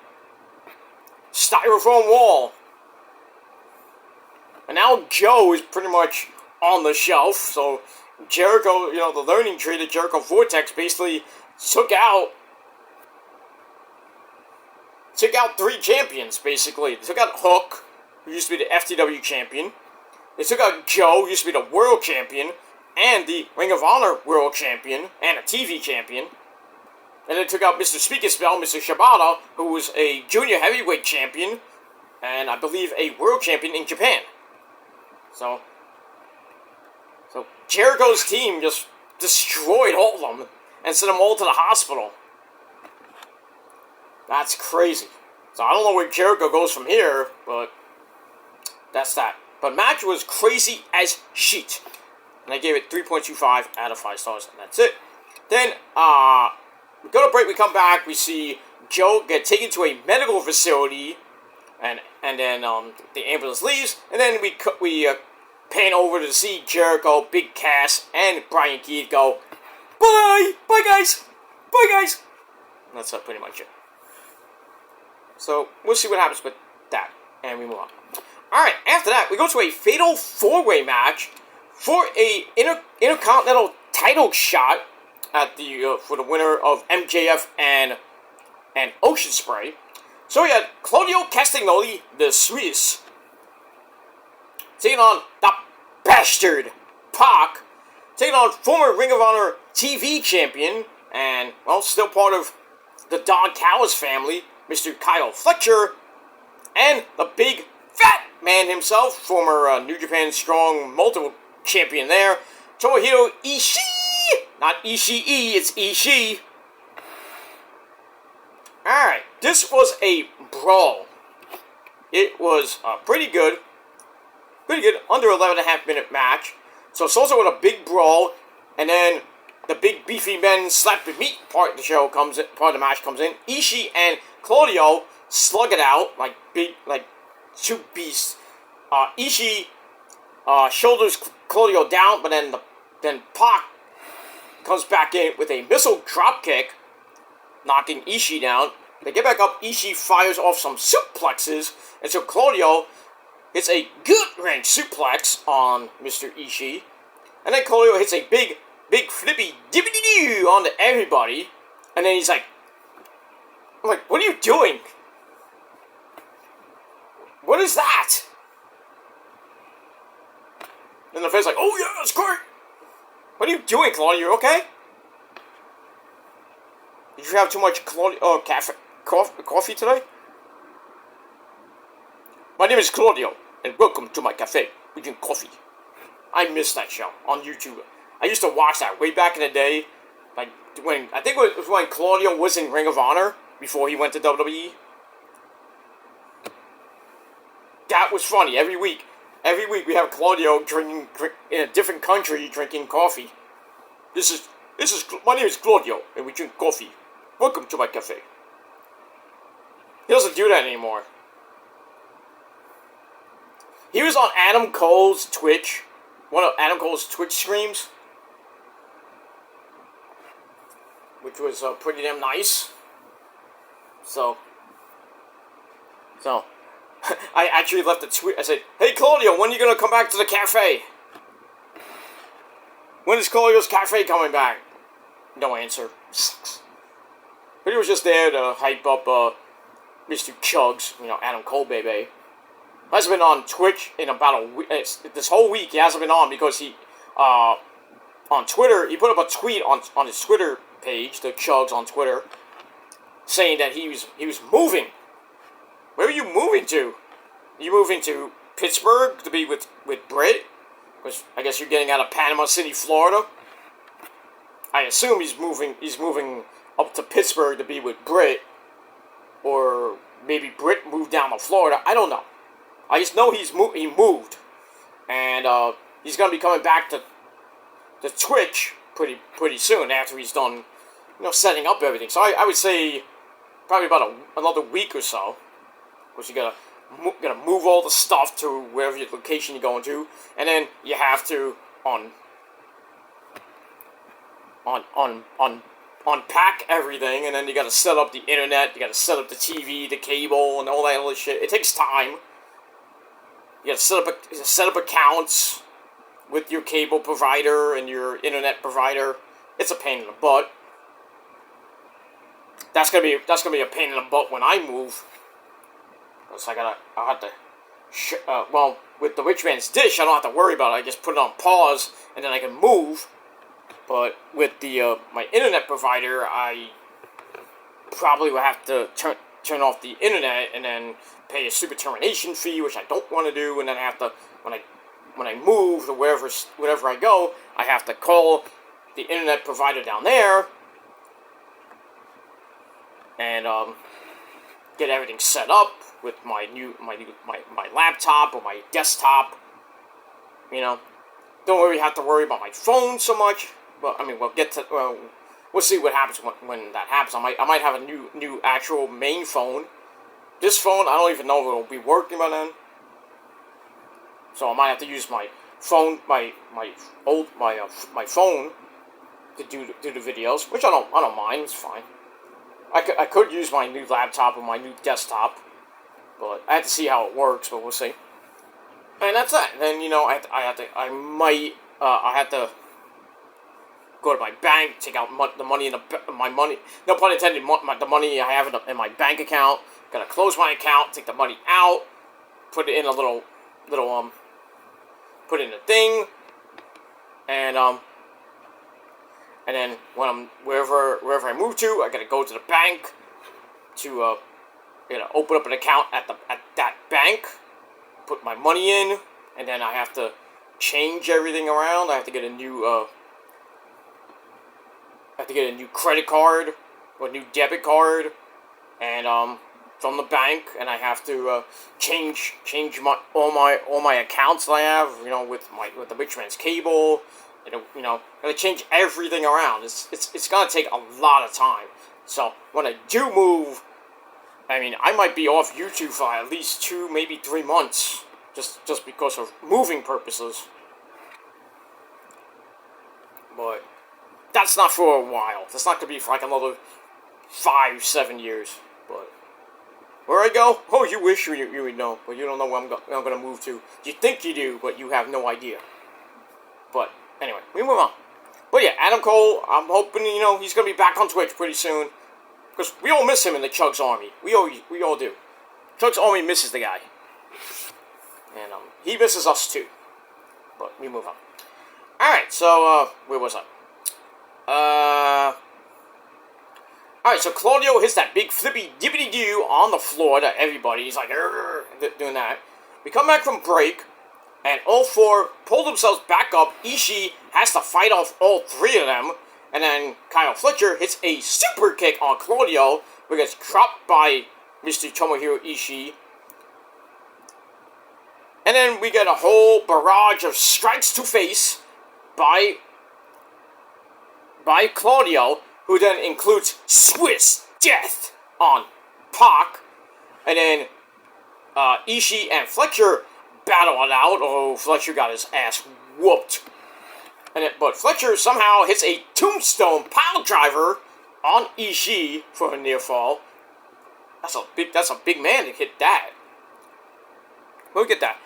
Styrofoam wall. And now Joe is pretty much on the shelf, so Jericho, the learning tree, the Jericho Vortex, basically took out 3 champions, basically. They took out Hook, who used to be the FTW champion. They took out Joe, who used to be the world champion, and the Ring of Honor world champion, and a TV champion. And they took out Mr. Speakerspell, Mr. Shibata, who was a junior heavyweight champion, and I believe a world champion in Japan. So Jericho's team just destroyed all of them, and sent them all to the hospital. That's crazy. So I don't know where Jericho goes from here, but that's that. But match was crazy as shit. And I gave it 3.25 out of 5 stars, and that's it. Then, we go to break, we come back, we see Joe get taken to a medical facility, and then the ambulance leaves, and then we pan over to see Jericho, Big Cass, and Brian Keith go, "Bye! Bye, guys! Bye, guys!" And that's pretty much it. So, we'll see what happens with that, and we move on. Alright, after that, we go to a fatal 4-way match for a Intercontinental title shot at the for the winner of MJF and Ocean Spray. So we had Claudio Castagnoli, the Swiss, taking on the bastard Pac, taking on former Ring of Honor TV champion, and, well, still part of the Don Callis family, Mr. Kyle Fletcher, and the big fat man himself, former New Japan Strong multiple champion there, Tomohiro Ishii! Not Ishii, it's Ishii. Alright, this was a brawl. It was pretty good, under 11.5 minute match. So it's also with a big brawl, and then the big beefy men slap the meat part of the show part of the match comes in. Ishii and Claudio slug it out like two beasts. Ishii shoulders Claudio down, but then Pac comes back in with a missile dropkick, knocking Ishii down. They get back up, Ishii fires off some suplexes, and so Claudio hits a good range suplex on Mr. Ishii. And then Claudio hits a big flippy dippity-doo onto everybody. And then he's like, I'm like, what are you doing? What is that? And the face like, oh yeah, that's great. What are you doing, Claudio? You okay? Did you have too much coffee today? My name is Claudio, and welcome to my cafe. We drink coffee. I miss that show on YouTube. I used to watch that way back in the day, like when I think it was when Claudio was in Ring of Honor before he went to WWE. That was funny. Every week we have Claudio drinking in a different country drinking coffee. My name is Claudio, and we drink coffee. Welcome to my cafe. He doesn't do that anymore. He was on Adam Cole's Twitch, one of Adam Cole's Twitch streams, which was pretty damn nice. So, I actually left a tweet. I said, "Hey Claudio, when are you gonna come back to the cafe? When is Claudio's cafe coming back?" No answer. But he was just there to hype up Mr. Chugs, Adam Cole, baby. Hasn't been on Twitch in about a week. This whole week he hasn't been on because he, on Twitter, he put up a tweet on his Twitter page, the Chugs on Twitter, saying that he was moving. Where are you moving to? You moving to Pittsburgh to be with Britt? Which I guess you're getting out of Panama City, Florida. I assume he's moving up to Pittsburgh to be with Britt, or maybe Britt moved down to Florida. I don't know. I just know he moved, and he's gonna be coming back to Twitch pretty soon after he's done, setting up everything. So I would say probably about another week or so, because you gotta move all the stuff to wherever your location you're going to, and then you have to unpack everything, and then you gotta set up the internet, you gotta set up the TV, the cable, and all that other shit. It takes time. You gotta set up accounts with your cable provider and your internet provider. It's a pain in the butt. That's gonna be a pain in the butt when I move. So I'll have to, with the Rich Man's Dish, I don't have to worry about it. I just put it on pause, and then I can move. But with the my internet provider, I probably will have to turn off the internet and then pay a stupid termination fee, which I don't want to do. And then I have to, when I move to wherever I go, I have to call the internet provider down there and get everything set up with my laptop or my desktop. Don't really have to worry about my phone so much. Well, I mean, we'll see what happens when that happens. I might have a new actual main phone. This phone, I don't even know if it'll be working by then. So I might have to use my phone, my phone to do the videos, which I don't mind. It's fine. I could use my new laptop or my new desktop, but I have to see how it works. But we'll see. And that's that. Then I have to go to my bank, take out the money my money. No pun intended. The money I have in my bank account. Gotta close my account, take the money out, put it in a little put it in a thing, and then when I'm wherever I move to, I gotta go to the bank to open up an account at that bank, put my money in, and then I have to change everything around. I have to get a new credit card or a new debit card, and from the bank, and I have to change all my accounts that I have, with the Rich Man's Cable, gotta change everything around. It's gonna take a lot of time. So when I do move, I mean, I might be off YouTube for at least 2, maybe 3 months, just because of moving purposes. But that's not for a while. That's not gonna be for like another 5-7 years. But where I go? Oh, you wish you would know, but you don't know where I'm going to move to. You think you do, but you have no idea. But anyway, we move on. But yeah, Adam Cole, I'm hoping, he's going to be back on Twitch pretty soon. Because we all miss him in the Chugs Army. We all do. Chugs Army misses the guy. And he misses us too. But we move on. Alright, so, where was I? Alright, so Claudio hits that big flippy dippity doo on the floor to everybody. He's like, doing that. We come back from break, and all 4 pull themselves back up. Ishii has to fight off all 3 of them, and then Kyle Fletcher hits a super kick on Claudio, but gets dropped by Mr. Tomohiro Ishii. And then we get a whole barrage of strikes to face by Claudio, who then includes Swiss Death on Pac. And then Ishii and Fletcher battle it out. Oh, Fletcher got his ass whooped. But Fletcher somehow hits a tombstone pile driver on Ishii for a near fall. That's a big man to hit that. Look at that.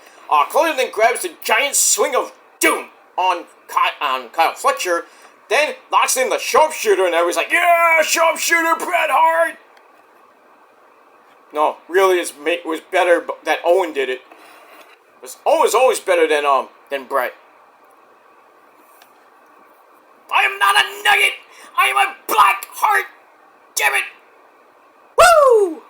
Claudio then grabs the giant swing of doom on Kyle Fletcher. Then locks in the sharpshooter, and everybody's like, yeah, sharpshooter, Bret Hart! No, really, it was better that Owen did it. Owen was always better than Bret. I am not a nugget! I am a black heart! Damn it! Woo!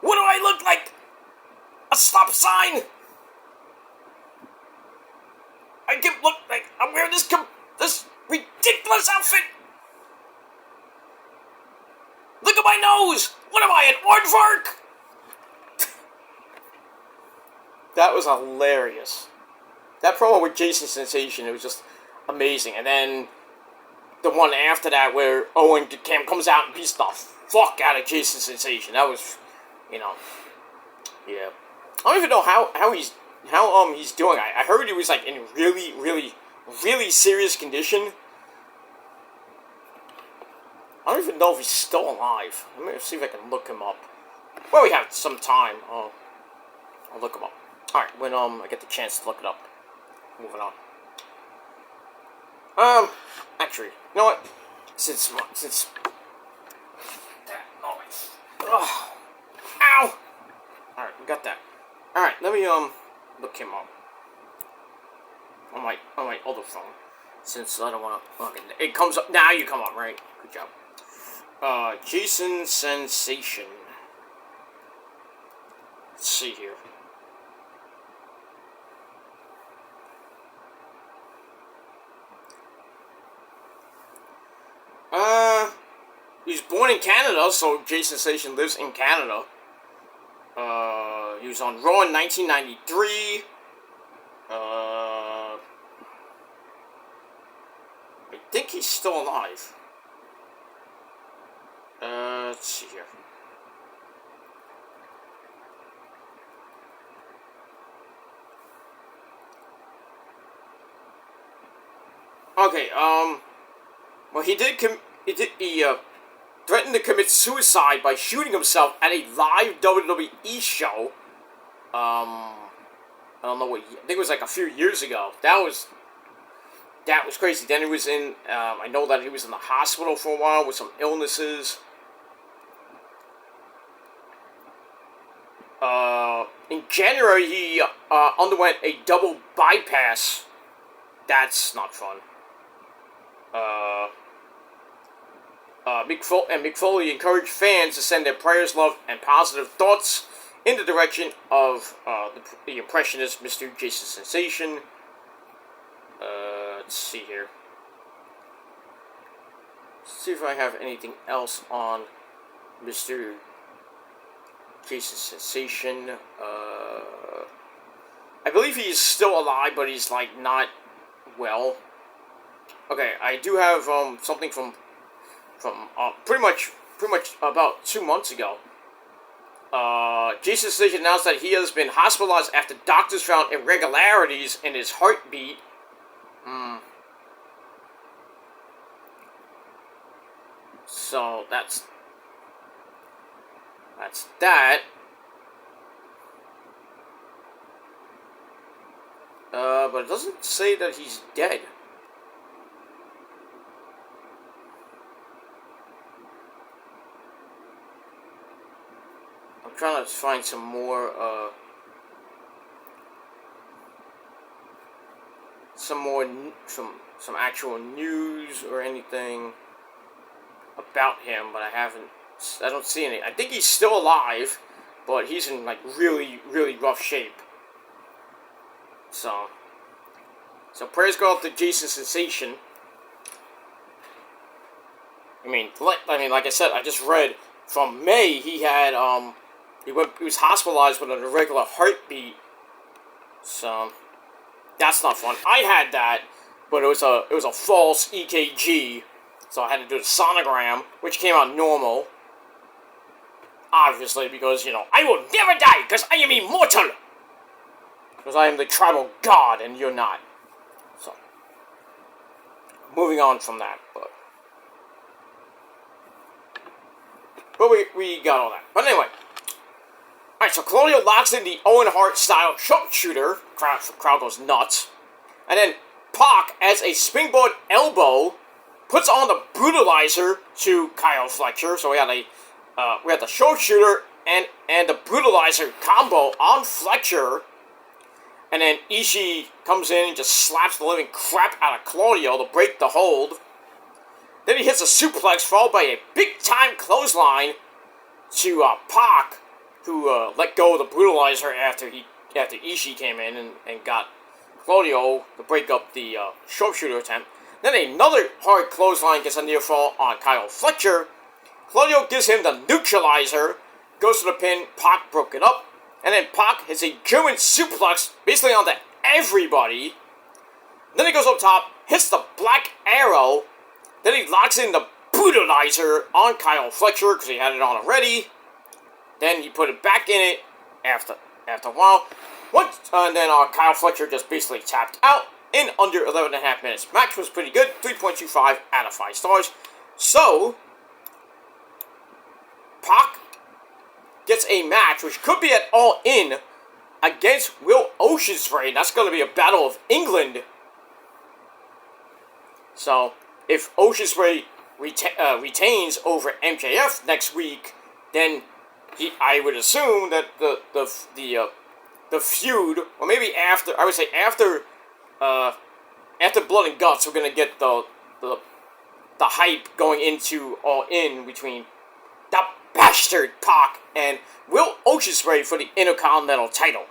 What do I look like? A stop sign? I can look like I'm wearing this ridiculous outfit. Look at my nose. What am I, an aardvark? That was hilarious. That promo with Jason Sensation, it was just amazing. And then the one after that where Owen Cam comes out and beats the fuck out of Jason Sensation. That was, you know, yeah. I don't even know how he's doing. I heard he was like in really serious condition. I don't even know if he's still alive. Let me see if I can look him up. Well, we have some time. I'll look him up. Alright, when I get the chance to look it up. Moving on. Actually, you know what? Since that noise. Ugh. Ow! Alright, we got that. Alright, let me look him up. On my other phone. Since I don't wanna it comes up now, you come up, right? Good job. Jason Sensation. Let's see here. He was born in Canada, so Jason Sensation lives in Canada. He was on Raw in 1993. I think he's still alive. Let's see here. Okay, well, he threatened to commit suicide by shooting himself at a live WWE show. I don't know what, I think it was like a few years ago. That was crazy. Then he was in, I know that he was in the hospital for a while with some illnesses. In January, he underwent a double bypass. That's not fun. Mick Foley encouraged fans to send their prayers, love, and positive thoughts in the direction of the impressionist Mr. Jason Sensation. Let's see here. Let's see if I have anything else on Mr. Jason Sensation. I believe he's still alive, but he's like not well. Okay, I do have something from pretty much about 2 months ago. Jason Sensation announced that he has been hospitalized after doctors found irregularities in his heartbeat. So that's that. But it doesn't say that he's dead. I'm trying to find some more, some actual news or anything about him, but I don't see any. I think he's still alive, but he's in like really rough shape. So prayers go out to Jason Sensation. I mean, like I said, I just read from May he had he was hospitalized with an irregular heartbeat. So that's not fun. I had that, but it was a false EKG. So I had to do the sonogram, which came out normal. Obviously, because, you know, I will never die, because I am immortal! Because I am the tribal god, and you're not. So, moving on from that, but we got all that. But anyway. Alright, so Claudio locks in the Owen Hart-style sharpshooter. Crowd goes nuts. And then Pac, as a springboard elbow, puts on the brutalizer to Kyle Fletcher. So we had the sharpshooter and the brutalizer combo on Fletcher. And then Ishii comes in and just slaps the living crap out of Claudio to break the hold. Then he hits a suplex followed by a big-time clothesline to Pac, who let go of the brutalizer after Ishii came in and got Claudio to break up the sharpshooter attempt. Then another hard clothesline gets a near fall on Kyle Fletcher. Claudio gives him the neutralizer, goes to the pin, Pac broke it up, and then Pac hits a German suplex basically onto everybody. Then he goes up top, hits the Black Arrow, then he locks in the brutalizer on Kyle Fletcher because he had it on already. Then he put it back in it after a while. And then Kyle Fletcher just basically tapped out in under 11.5 minutes. Match was pretty good, 3.25 out of 5 stars. So, Pac gets a match which could be at All In against Will Oceansbury. That's going to be a Battle of England. So, if Oceansbury retains over MJF next week, then I would assume that the feud, or maybe after Blood and Guts, we're gonna get the hype going into All In between the bastard Pac and Will Oceansbury for the Intercontinental title.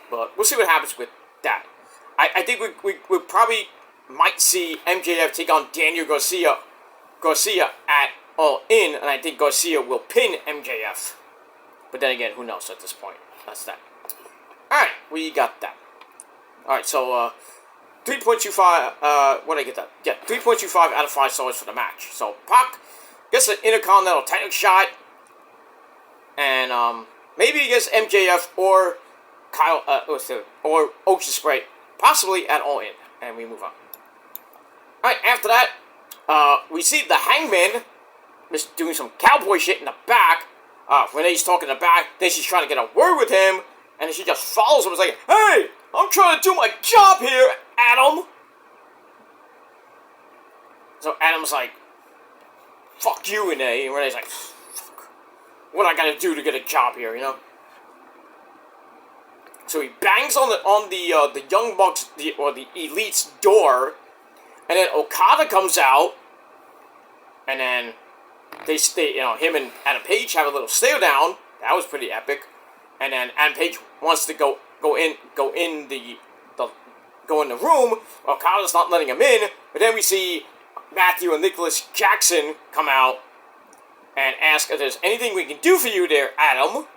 But we'll see what happens with that. I think we probably might see MJF take on Daniel Garcia at All In, and I think Garcia will pin MJF. But then again, who knows at this point? That's that. Alright, we got that. Alright, so, 3.25, what did I get that? Yeah, 3.25 out of 5 stars for the match. So, Pac gets an Intercontinental title shot, and, maybe against MJF or Kyle, or Oceansbury, possibly at All In, and we move on. Alright, after that, we see the Hangman just doing some cowboy shit in the back. Renee's talking in the back, then she's trying to get a word with him, and then she just follows him and is like, "Hey, I'm trying to do my job here, Adam." So Adam's like, "Fuck you, Renee." And Renee's like, "Fuck. What I gotta do to get a job here, you know?" So he bangs on the Young Bucks, or the Elite's door, and then Okada comes out, and then him and Adam Page have a little stare down. That was pretty epic. And then Adam Page wants to go in the room. Okada's not letting him in. But then we see Matthew and Nicholas Jackson come out and ask if there's anything we can do for you there, Adam.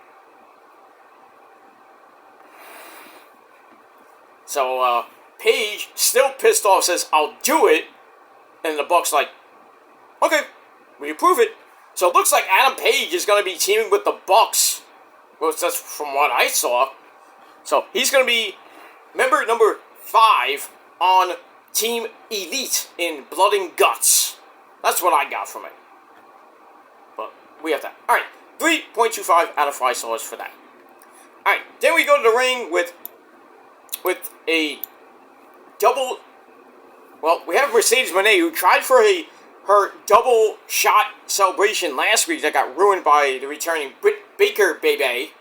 So Page, still pissed off, says, "I'll do it." And the Bucks like, "Okay, will you prove it?" So it looks like Adam Page is going to be teaming with the Bucks. Well, that's from what I saw. So he's going to be member number 5 on Team Elite in Blood and Guts. That's what I got from it. But we have that. Alright, 3.25 out of 5 stars for that. Alright, then we go to the ring with a double... Well, we have Mercedes Moné, who tried for her double shot celebration last week that got ruined by the returning Britt Baker baby.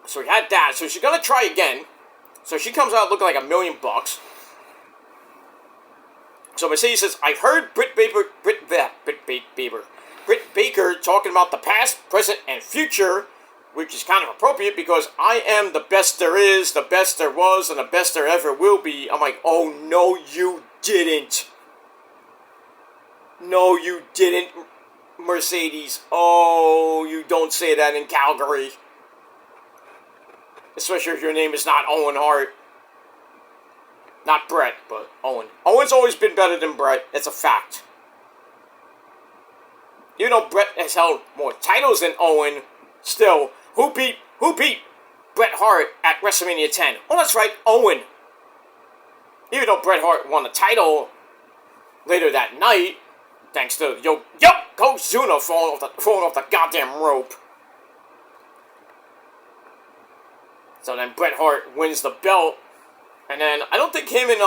So we had that. So she's gonna try again. So she comes out looking like $1 million. So Mercedes says, "I've heard Britt Baker talking about the past, present, and future," which is kind of appropriate because I am the best there is, the best there was, and the best there ever will be. I'm like, oh no, you didn't. No, you didn't, Mercedes. Oh, you don't say that in Calgary. Especially if your name is not Owen Hart. Not Brett, but Owen. Owen's always been better than Brett. It's a fact. Even though Brett has held more titles than Owen, still, who beat Bret Hart at WrestleMania 10? Oh, that's right, Owen. Even though Bret Hart won the title later that night, thanks to Yokozuna falling off the goddamn rope. So then Bret Hart wins the belt, and then I don't think him and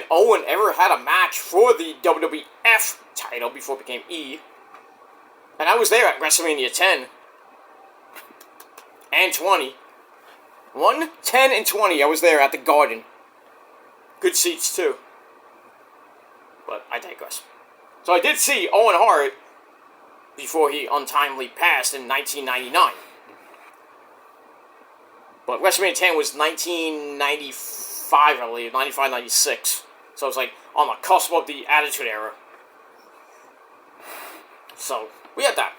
Owen ever had a match for the WWF title before it became E. And I was there at WrestleMania 10 and 20. 1, 10, and 20. I was there at the Garden. Good seats too. But I digress. So I did see Owen Hart before he untimely passed in 1999. But WrestleMania 10 was 1995, I believe, 95, 96. So it's like on the cusp of the Attitude Era. So we had that.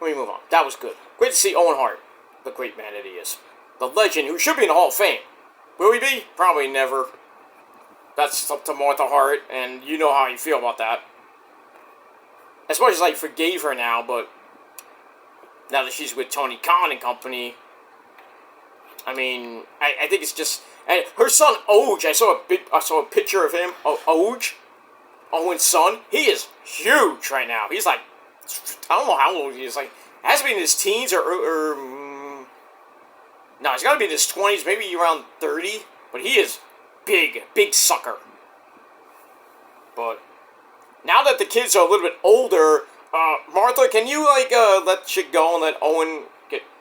Let me move on. That was good. Great to see Owen Hart, the great man that he is. The legend who should be in the Hall of Fame. Will he be? Probably never. That's up to Martha Hart, and you know how you feel about that. As much as I forgave her now, but now that she's with Tony Khan and company, I mean, I think it's just, and her son Oj. I saw a picture of him, Oj, Owen's son. He is huge right now. He's like, I don't know how old he is. Like, has to be in his teens or no, he's got to be in his 20s, maybe around 30. But he is big sucker. But now that the kids are a little bit older, Martha, can you let shit go and let Owen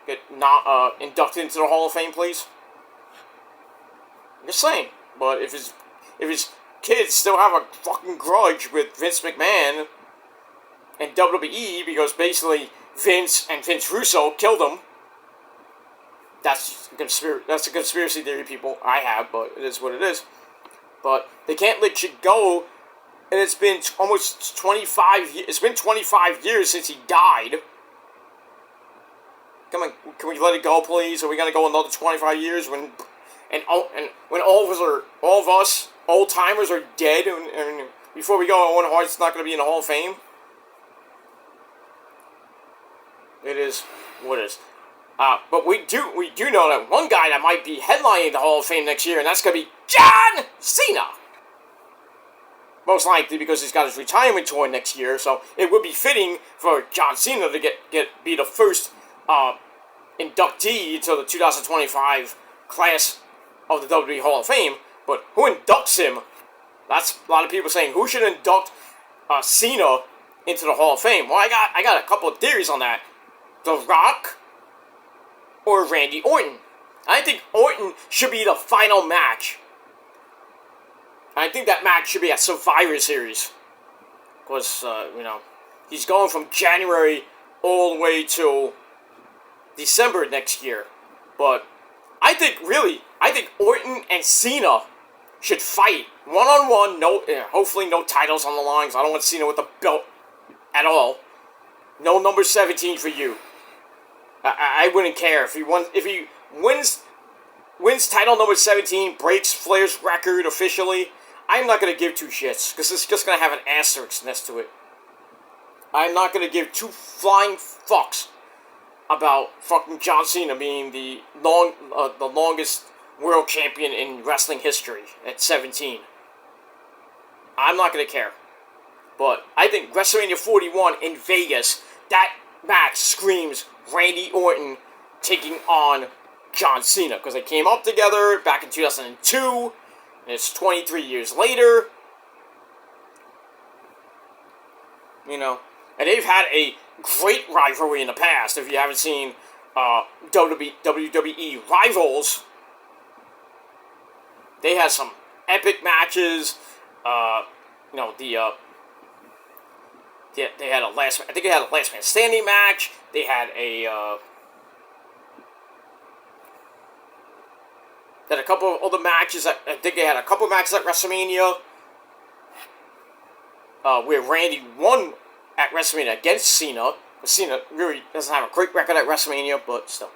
get not inducted into the Hall of Fame, please? I'm just saying. But if his kids still have a fucking grudge with Vince McMahon and WWE because basically Vince and Vince Russo killed him, that's a conspiracy theory, people. I have, but it is what it is. But they can't let shit go. And it's been almost 25 years. It's been 25 years since he died. Come on, can we let it go, please? Are we gonna go another 25 years when when all of us old timers are dead, and before we go, Owen Hart's not gonna be in the Hall of Fame? It is what it is. But we do know that one guy that might be headlining the Hall of Fame next year, and that's gonna be John Cena. Most likely because he's got his retirement tour next year, so it would be fitting for John Cena to be the first inductee to the 2025 class of the WWE Hall of Fame. But who inducts him? That's a lot of people saying, who should induct Cena into the Hall of Fame? Well, I got a couple of theories on that. The Rock or Randy Orton. I think Orton should be the final match. I think that match should be at Survivor Series. Because, he's going from January all the way till December next year. But I think Orton and Cena should fight one-on-one. Hopefully no titles on the line, because I don't want Cena with the belt at all. No number 17 for you. I wouldn't care if he wins title number 17, breaks Flair's record officially. I'm not going to give two shits, because it's just going to have an asterisk next to it. I'm not going to give two flying fucks about fucking John Cena being the longest world champion in wrestling history at 17. I'm not going to care. But I think WrestleMania 41 in Vegas, that match screams Randy Orton taking on John Cena, because they came up together back in 2002, and it's 23 years later. And they've had a great rivalry in the past. If you haven't seen WWE Rivals, they had some epic matches. They had a last man standing match. They had a couple of other matches. I think they had a couple of matches at WrestleMania where Randy won at WrestleMania against Cena. But Cena really doesn't have a great record at WrestleMania, but still.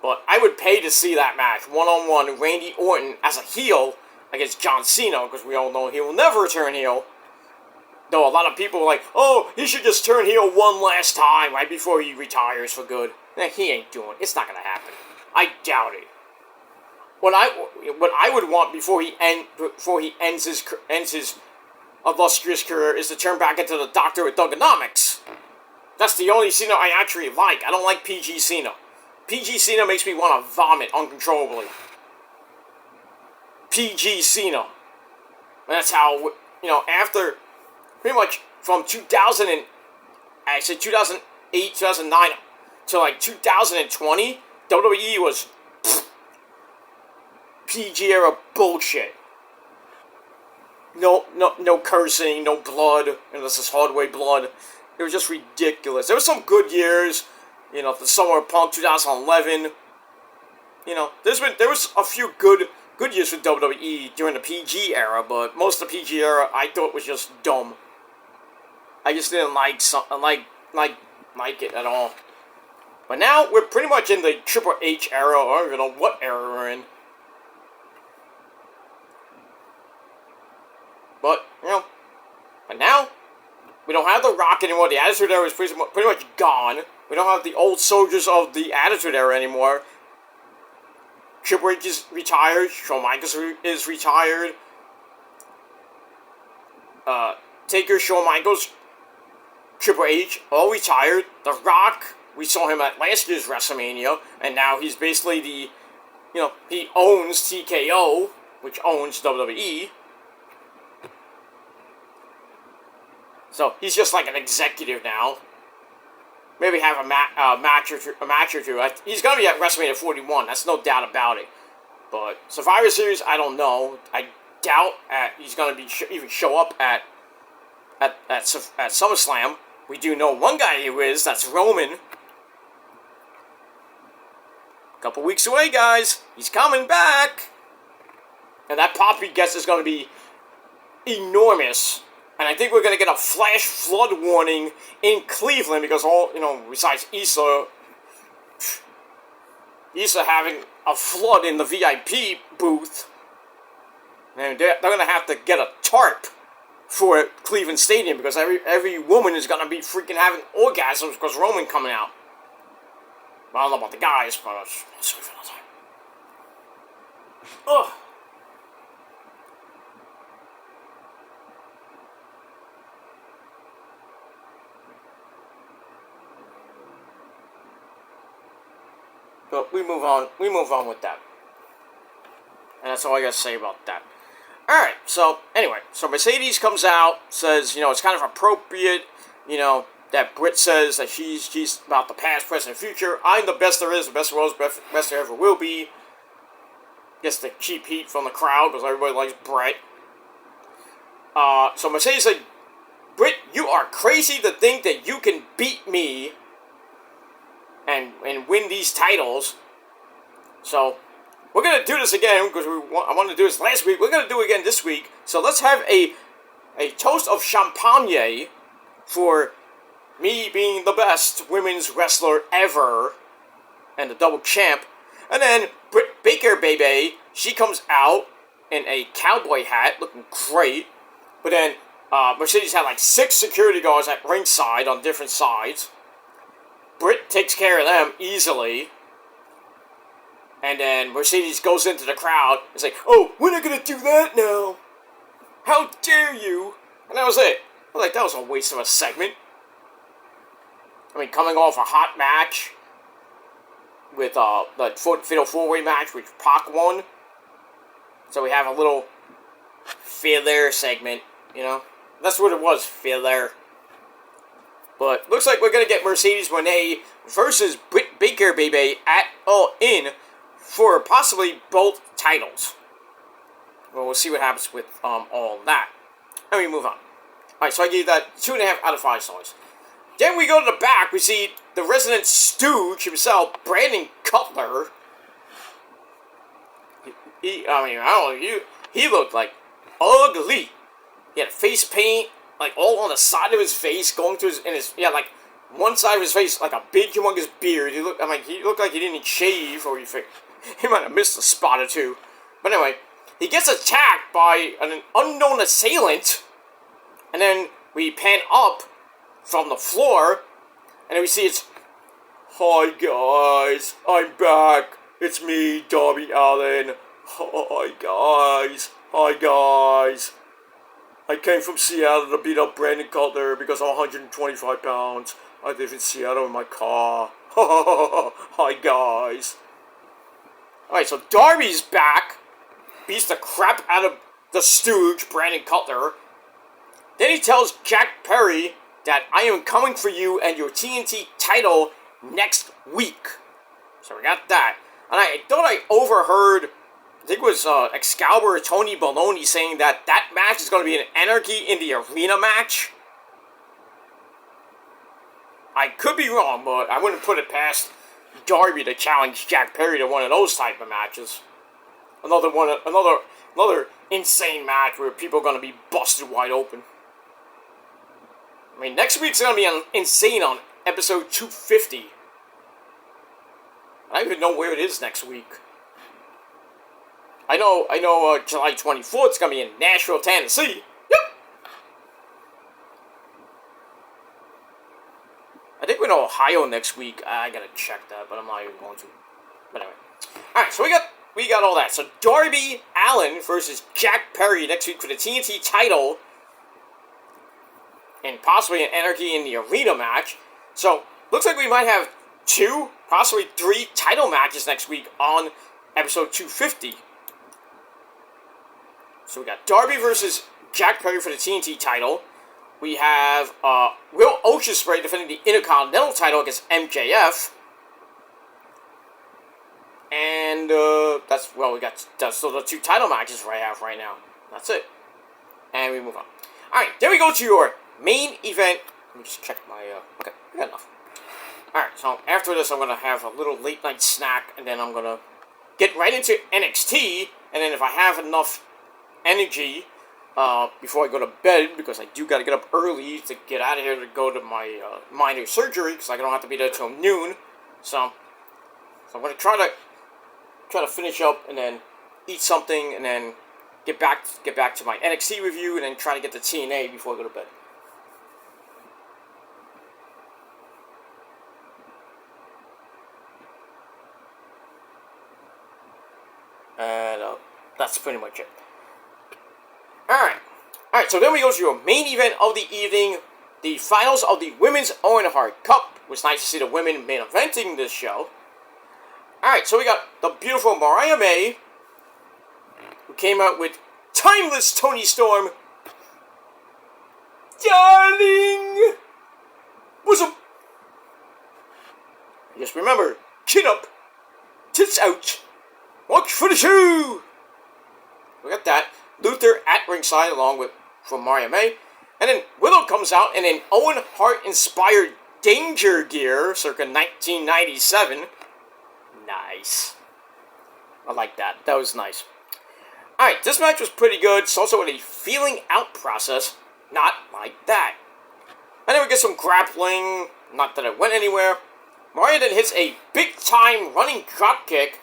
But I would pay to see that match, one-on-one, Randy Orton as a heel against John Cena, because we all know he will never turn heel. Though a lot of people are like, oh, he should just turn heel one last time right before he retires for good. He ain't doing it. It's not going to happen. I doubt it. What I would want before he ends his illustrious career is to turn back into the Doctor with Thuganomics. That's the only Cena I actually like. I don't like PG Cena. PG Cena makes me want to vomit uncontrollably. PG Cena. And that's how, after pretty much from 2008, 2009 to like 2020, WWE was PG era bullshit. no cursing, no blood, unless it's hardway blood. It was just ridiculous. There were some good years, the summer of Punk 2011. There was a few good years for WWE during the PG era, but most of the PG era I thought was just dumb. I just didn't like it at all. But now we're pretty much in the Triple H era, or I don't even know what era we're in. But now we don't have The Rock anymore. The Attitude Era is pretty much gone. We don't have the old soldiers of the Attitude Era anymore. Triple H is retired. Shawn Michaels is retired. Taker, Shawn Michaels, Triple H, all retired. The Rock, we saw him at last year's WrestleMania, and now he's basically he owns TKO, which owns WWE. So he's just like an executive now. Maybe have a match or two. He's gonna be at WrestleMania 41. That's no doubt about it. But Survivor Series, I don't know. I doubt he's gonna even show up at SummerSlam. We do know one guy who is. That's Roman. A couple weeks away, guys. He's coming back, and that pop he gets is gonna be enormous. And I think we're going to get a flash flood warning in Cleveland because besides Issa having a flood in the VIP booth, and they're going to have to get a tarp for Cleveland Stadium because every woman is going to be freaking having orgasms because Roman coming out. Well, I don't know about the guys, but I'll see you for another time. Ugh. But we move on with that. And that's all I got to say about that. Alright, so anyway, Mercedes comes out, says, it's kind of appropriate, that Britt says that she's about the past, present, and future. I'm the best there is, the best there was, best there ever will be. Gets the cheap heat from the crowd because everybody likes Brett. So Mercedes said, Britt, you are crazy to think that you can beat me and win these titles. So we're going to do this again because I wanted to do this last week. We're going to do it again this week. So let's have a toast of champagne for me being the best women's wrestler ever and the double champ. And then Britt Baker, baby, she comes out in a cowboy hat looking great. But then Mercedes had like 6 security guards at ringside on different sides. Britt takes care of them easily. And then Mercedes goes into the crowd and is like, oh, we're not going to do that now. How dare you? And that was it. I was like, that was a waste of a segment. I mean, coming off a hot match with the Fatal 4-Way match, which Pac won. So we have a little filler segment, That's what it was, filler. But looks like we're going to get Mercedes Moné versus Britt Baker, baby, at All In for possibly both titles. Well, we'll see what happens with all that. And we move on. Alright, so I gave that 2.5 out of 5 stars. Then we go to the back. We see the resident stooge himself, Brandon Cutler. He looked like ugly. He had face paint, like all on the side of his face, going to like one side of his face, like a big, humongous beard. He looked like he didn't shave, or he might have missed a spot or two. But anyway, he gets attacked by an unknown assailant, and then we pan up from the floor, and then we see it's, hi guys, I'm back. It's me, Darby Allin. Hi guys. I came from Seattle to beat up Brandon Cutler because I'm 125 pounds. I live in Seattle in my car. Hi, guys. Alright, so Darby's back. Beats the crap out of the stooge, Brandon Cutler. Then he tells Jack Perry that I am coming for you and your TNT title next week. So we got that. And I thought I overheard I think it was Excalibur or Tony Baloney saying that match is going to be an Anarchy in the Arena match. I could be wrong, but I wouldn't put it past Darby to challenge Jack Perry to one of those type of matches. Another insane match where people are going to be busted wide open. I mean, next week's going to be insane on episode 250. I don't even know where it is next week. I know. July 24th is going to be in Nashville, Tennessee. Yep. I think we're in Ohio next week. I gotta check that, but I'm not even going to. But anyway. Alright, so we got all that. So Darby Allin versus Jack Perry next week for the TNT title. And possibly an Anarchy in the Arena match. So, looks like we might have 2, possibly 3 title matches next week on episode 250. So we got Darby versus Jack Perry for the TNT title. We have Will Ospreay defending the Intercontinental title against MJF. And we got still the 2 title matches I have right now. That's it. And we move on. Alright, then we go to your main event. Let me just check my, okay, we got enough. Alright, so after this I'm going to have a little late night snack, and then I'm going to get right into NXT, and then if I have enough energy before I go to bed, because I do got to get up early to get out of here to go to my minor surgery, because I don't have to be there till noon, so I'm going to try to finish up, and then eat something, and then get back to my NXT review, and then try to get the TNA before I go to bed. And that's pretty much it. Alright, so then we go to your main event of the evening, the finals of the Women's Owen Hart Cup. It was nice to see the women main eventing this show. Alright, so we got the beautiful Mariah May, who came out with Timeless Toni Storm. Darling! Bosom! Just remember, chin up, tits out, watch for the shoe! We got that. Luther at ringside along with from Mariah May. And then Willow comes out in an Owen Hart-inspired Danger gear circa 1997. Nice. I like that. That was nice. Alright, this match was pretty good. It's also a feeling out process. Not like that. And then we get some grappling. Not that it went anywhere. Mariah then hits a big-time running dropkick.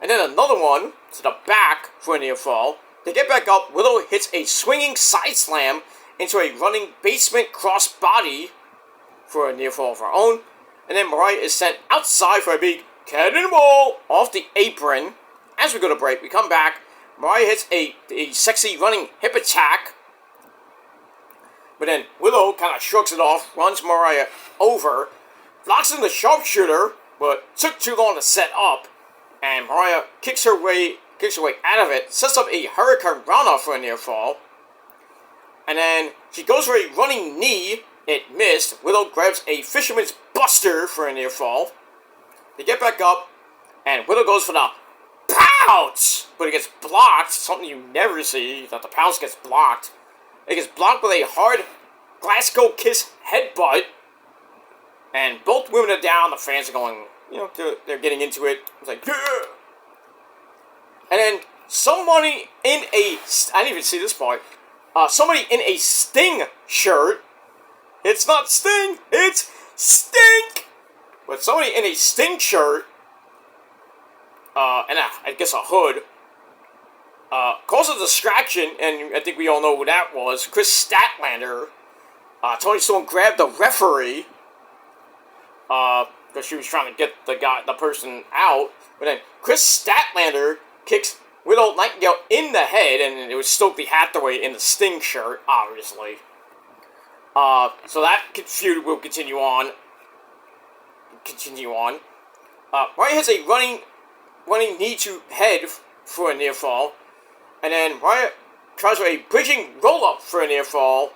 And then another one to the back for a near fall. They get back up. Willow hits a swinging side slam into a running basement crossbody for a near fall of her own. And then Mariah is sent outside for a big cannonball off the apron. As we go to break, we come back. Mariah hits a sexy running hip attack. But then Willow kind of shrugs it off, runs Mariah over, locks in the sharpshooter, but took too long to set up. And Mariah kicks her way out of it, sets up a Hurricane Rana for a near fall. And then she goes for a running knee. It missed. Willow grabs a Fisherman's Buster for a near fall. They get back up, and Willow goes for the pounce, but it gets blocked. Something you never see, that the pounce gets blocked. It gets blocked with a hard Glasgow Kiss headbutt. And both women are down. The fans are going, they're getting into it. It's like, yeah! And then somebody in a, I didn't even see this part, somebody in a Sting shirt, it's not Sting, it's Stink! But somebody in a Sting shirt, and I guess a hood, caused a distraction, and I think we all know who that was. Chris Statlander. Toni Storm grabbed the referee, because she was trying to get the person out. But then Chris Statlander kicks Willow Nightingale in the head, and it was Stokely Hathaway in the Sting shirt, obviously. So that feud will continue on. Mariah hits a running knee to head for a near fall. And then Mariah tries for a bridging roll-up for a near fall.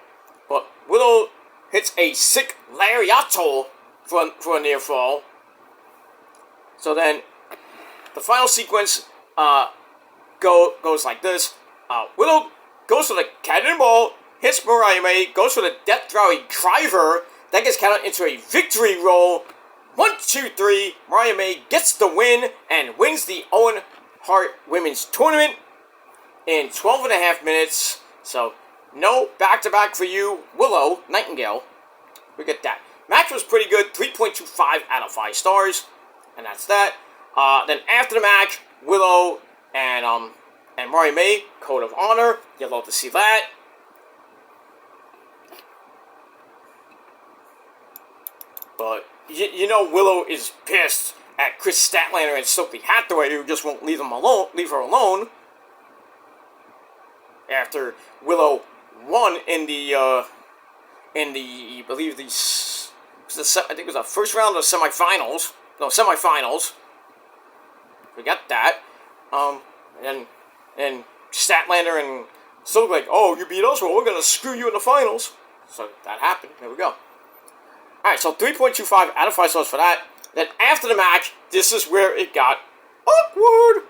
But Willow hits a sick lariato for a near fall. So then, the final sequence, goes like this. Willow goes for the cannonball, hits Mariah May, goes for the Death Valley driver, that gets counted into a victory roll. 1, 2, 3, Mariah May gets the win and wins the Owen Hart Women's Tournament in 12.5 minutes. So, no back-to-back for you, Willow Nightingale. We get that. Match was pretty good, 3.25 out of 5 stars, and that's that. Then after the match, Willow and Mariah May, Code of Honor. You'd love to see that. But, you know Willow is pissed at Chris Statlander and Sophie Hathaway, who just won't leave her alone. After Willow won in the I believe I think it was the first round of semifinals. No, semifinals. We got that. And Statlander and Sophie like, oh, you beat us, well, we're gonna screw you in the finals. So that happened. There we go. Alright, so 3.25 out of 5 stars for that. Then after the match, this is where it got awkward.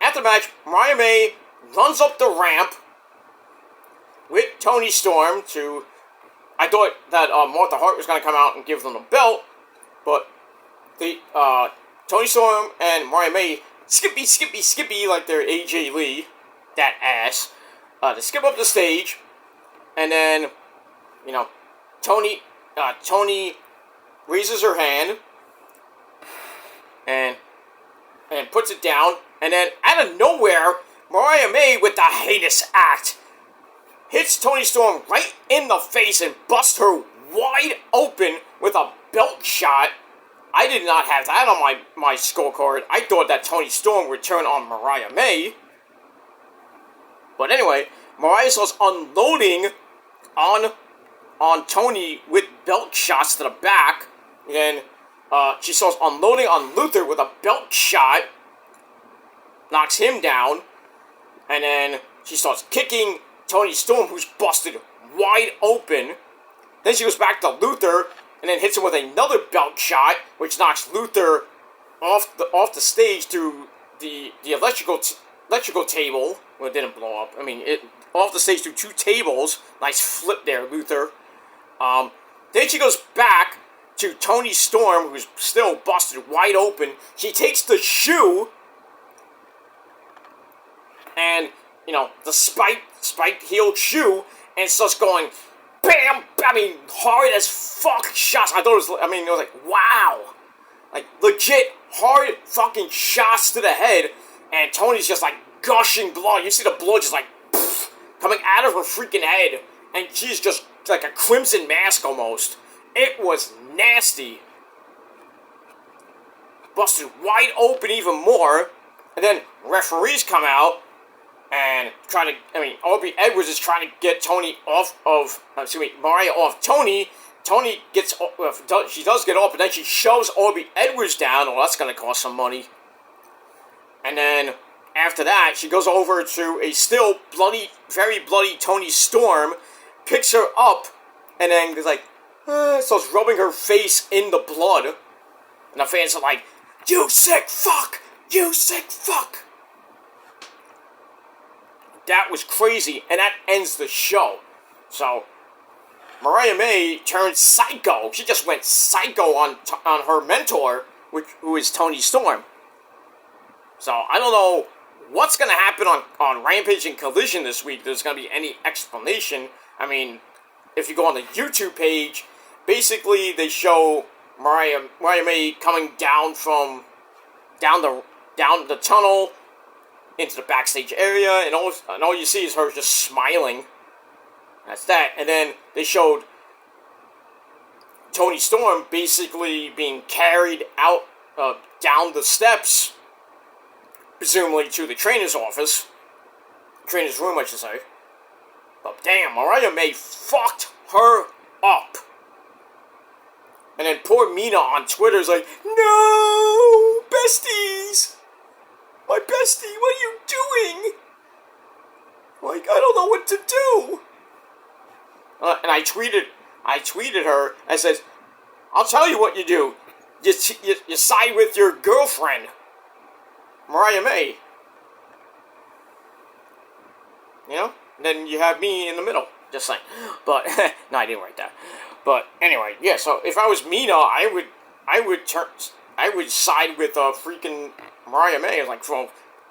After the match, Mariah May runs up the ramp with Toni Storm to... I thought that Martha Hart was going to come out and give them the belt, but the Toni Storm and Mariah May skippy like they're AJ Lee, that ass. They skip up the stage, and then, you know, Toni raises her hand and puts it down, and then out of nowhere, Mariah May, with the heinous act, hits Toni Storm right in the face and busts her wide open with a belt shot. I did not have that on my scorecard. I thought that Toni Storm would turn on Mariah May. But anyway, Mariah starts unloading on Toni with belt shots to the back. Then she starts unloading on Luther with a belt shot. Knocks him down. And then she starts kicking Toni Storm, who's busted wide open. Then she goes back to Luther and then hits him with another belt shot, which knocks Luther off the stage through the electrical table. Well, it didn't blow up. I mean, it off the stage through 2 tables. Nice flip there, Luther. Then she goes back to Toni Storm, who's still busted wide open. She takes the shoe and, you know, the spike-heeled shoe, and starts going, bam, I mean, hard as fuck shots. I thought it was like, wow. Like, legit hard fucking shots to the head, and Toni's just, like, gushing blood. You see the blood just, like, poof, coming out of her freaking head, and she's just like a crimson mask almost. It was nasty. Busted wide open even more, and then referees come out, and Aubrey Edwards is trying to get Mariah off Toni. Toni gets, she does get off, but then she shoves Aubrey Edwards down. Oh, that's going to cost some money. And then, after that, she goes over to a still bloody, very bloody Toni Storm, picks her up, and then is like, starts rubbing her face in the blood. And the fans are like, you sick fuck! You sick fuck! That was crazy, and that ends the show. So, Mariah May turned psycho. She just went psycho on her mentor, who is Toni Storm. So, I don't know what's going to happen on Rampage and Collision this week. There's going to be any explanation. I mean, if you go on the YouTube page, basically they show Mariah May coming down the tunnel into the backstage area, and all you see is her just smiling. That's that. And then they showed Toni Storm basically being carried out down the steps, presumably to the trainer's office. Trainer's room, I should say. But damn, Mariah May fucked her up. And then poor Mina on Twitter is like, no, besties! My bestie, what are you doing? Like, I don't know what to do. And I tweeted her, and says, I'll tell you what you do. You side with your girlfriend, Mariah May. You know? And then you have me in the middle. Just saying. But, no, I didn't write that. But, anyway, yeah, so if I was Mina, I would side with freaking Mariah May, like,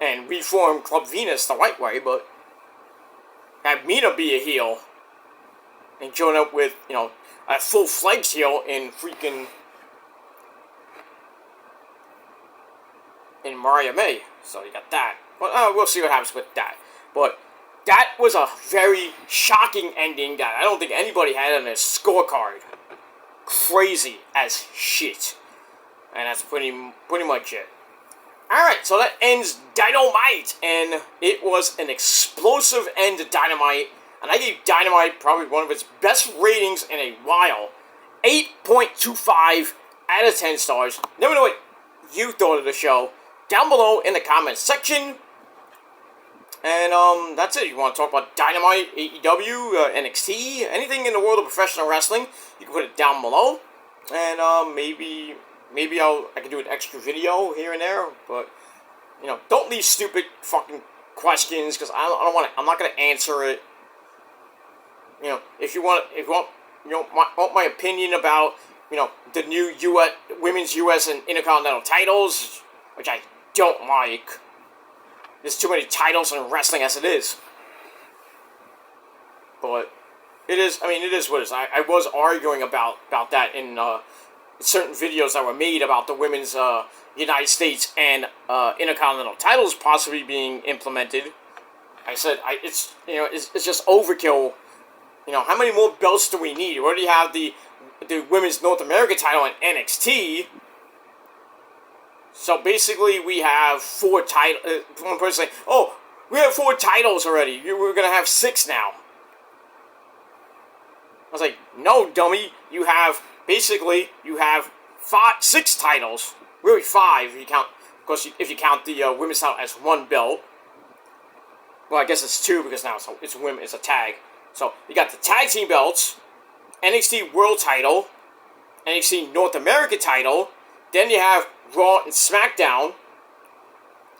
and reform Club Venus the right way, but have Mina be a heel and join up with, you know, a full-fledged heel in freaking in Mariah May. So you got that. But we'll see what happens with that. But that was a very shocking ending that I don't think anybody had on their scorecard. Crazy as shit. And that's pretty much it. Alright, so that ends Dynamite. And it was an explosive end to Dynamite. And I gave Dynamite probably one of its best ratings in a while. 8.25 out of 10 stars. Let me know what you thought of the show down below in the comments section. And that's it. You want to talk about Dynamite, AEW, NXT, anything in the world of professional wrestling, you can put it down below. And maybe I can do an extra video here and there. But you know, don't leave stupid fucking questions because I don't want to. I'm not gonna answer it. You know, if you want, want my opinion about, you know, the new women's U.S. and Intercontinental titles, which I don't like. There's too many titles in wrestling as it is. But it is. I mean, it is what it is. I was arguing about that in certain videos that were made about the women's United States and Intercontinental titles possibly being implemented. I said it's just overkill. You know, how many more belts do we need? We already have the women's North American title in NXT. So basically, we have 4 titles. One person saying, "Oh, we have 4 titles already. We're gonna have 6 now." I was like, "No, dummy. You have 6 titles. Really 5 if you count. Of course, if you count the women's title as 1 belt. Well, I guess it's 2 because now it's women. It's a tag. So you got the tag team belts, NXT World Title, NXT North American Title. Then you have Raw and SmackDown.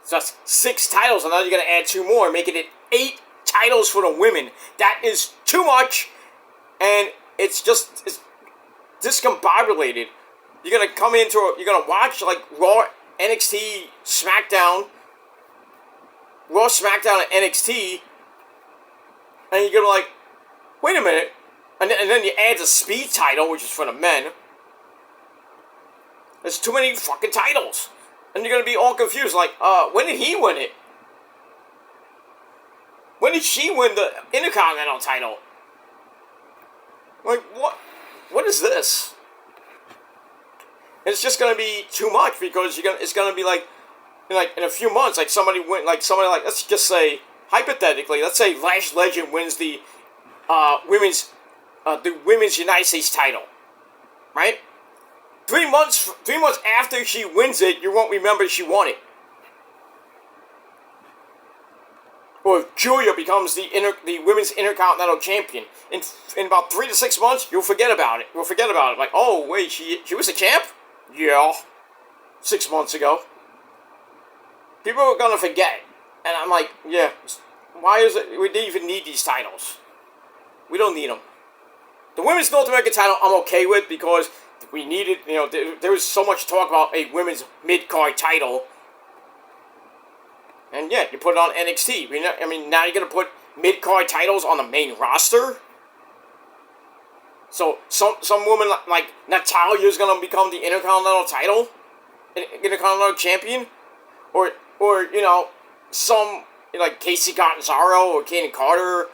So that's 6 titles, and now you're going to add 2 more, making it 8 titles for the women. That is too much, and it's discombobulated. You're going to come you're going to watch, like, Raw, NXT, SmackDown, Raw, SmackDown, and NXT, and you're going to like, wait a minute, and then you add the Speed title, which is for the men. There's too many fucking titles. And you're going to be all confused, like, when did he win it? When did she win the Intercontinental title? Like, what? What is this? It's just going to be too much because it's going to be like in a few months, like let's just say, hypothetically, let's say Lash Legend wins the women's United States title, right? 3 months after she wins it, you won't remember she won it. Or if Julia becomes the women's Intercontinental champion, in about 3 to 6 months, you'll forget about it. We'll forget about it. Like, oh wait, she was a champ? Yeah, 6 months ago. People are gonna forget, and I'm like, yeah. Why is it we didn't even need these titles? We don't need them. The women's North American title I'm okay with because we needed, you know, there was so much talk about a women's mid-card title. And yeah, you put it on NXT. I mean, now you're going to put mid-card titles on the main roster? So, some woman like Natalia's going to become the Intercontinental champion? Or you know, some, like Casey Catanzaro or Kaden Carter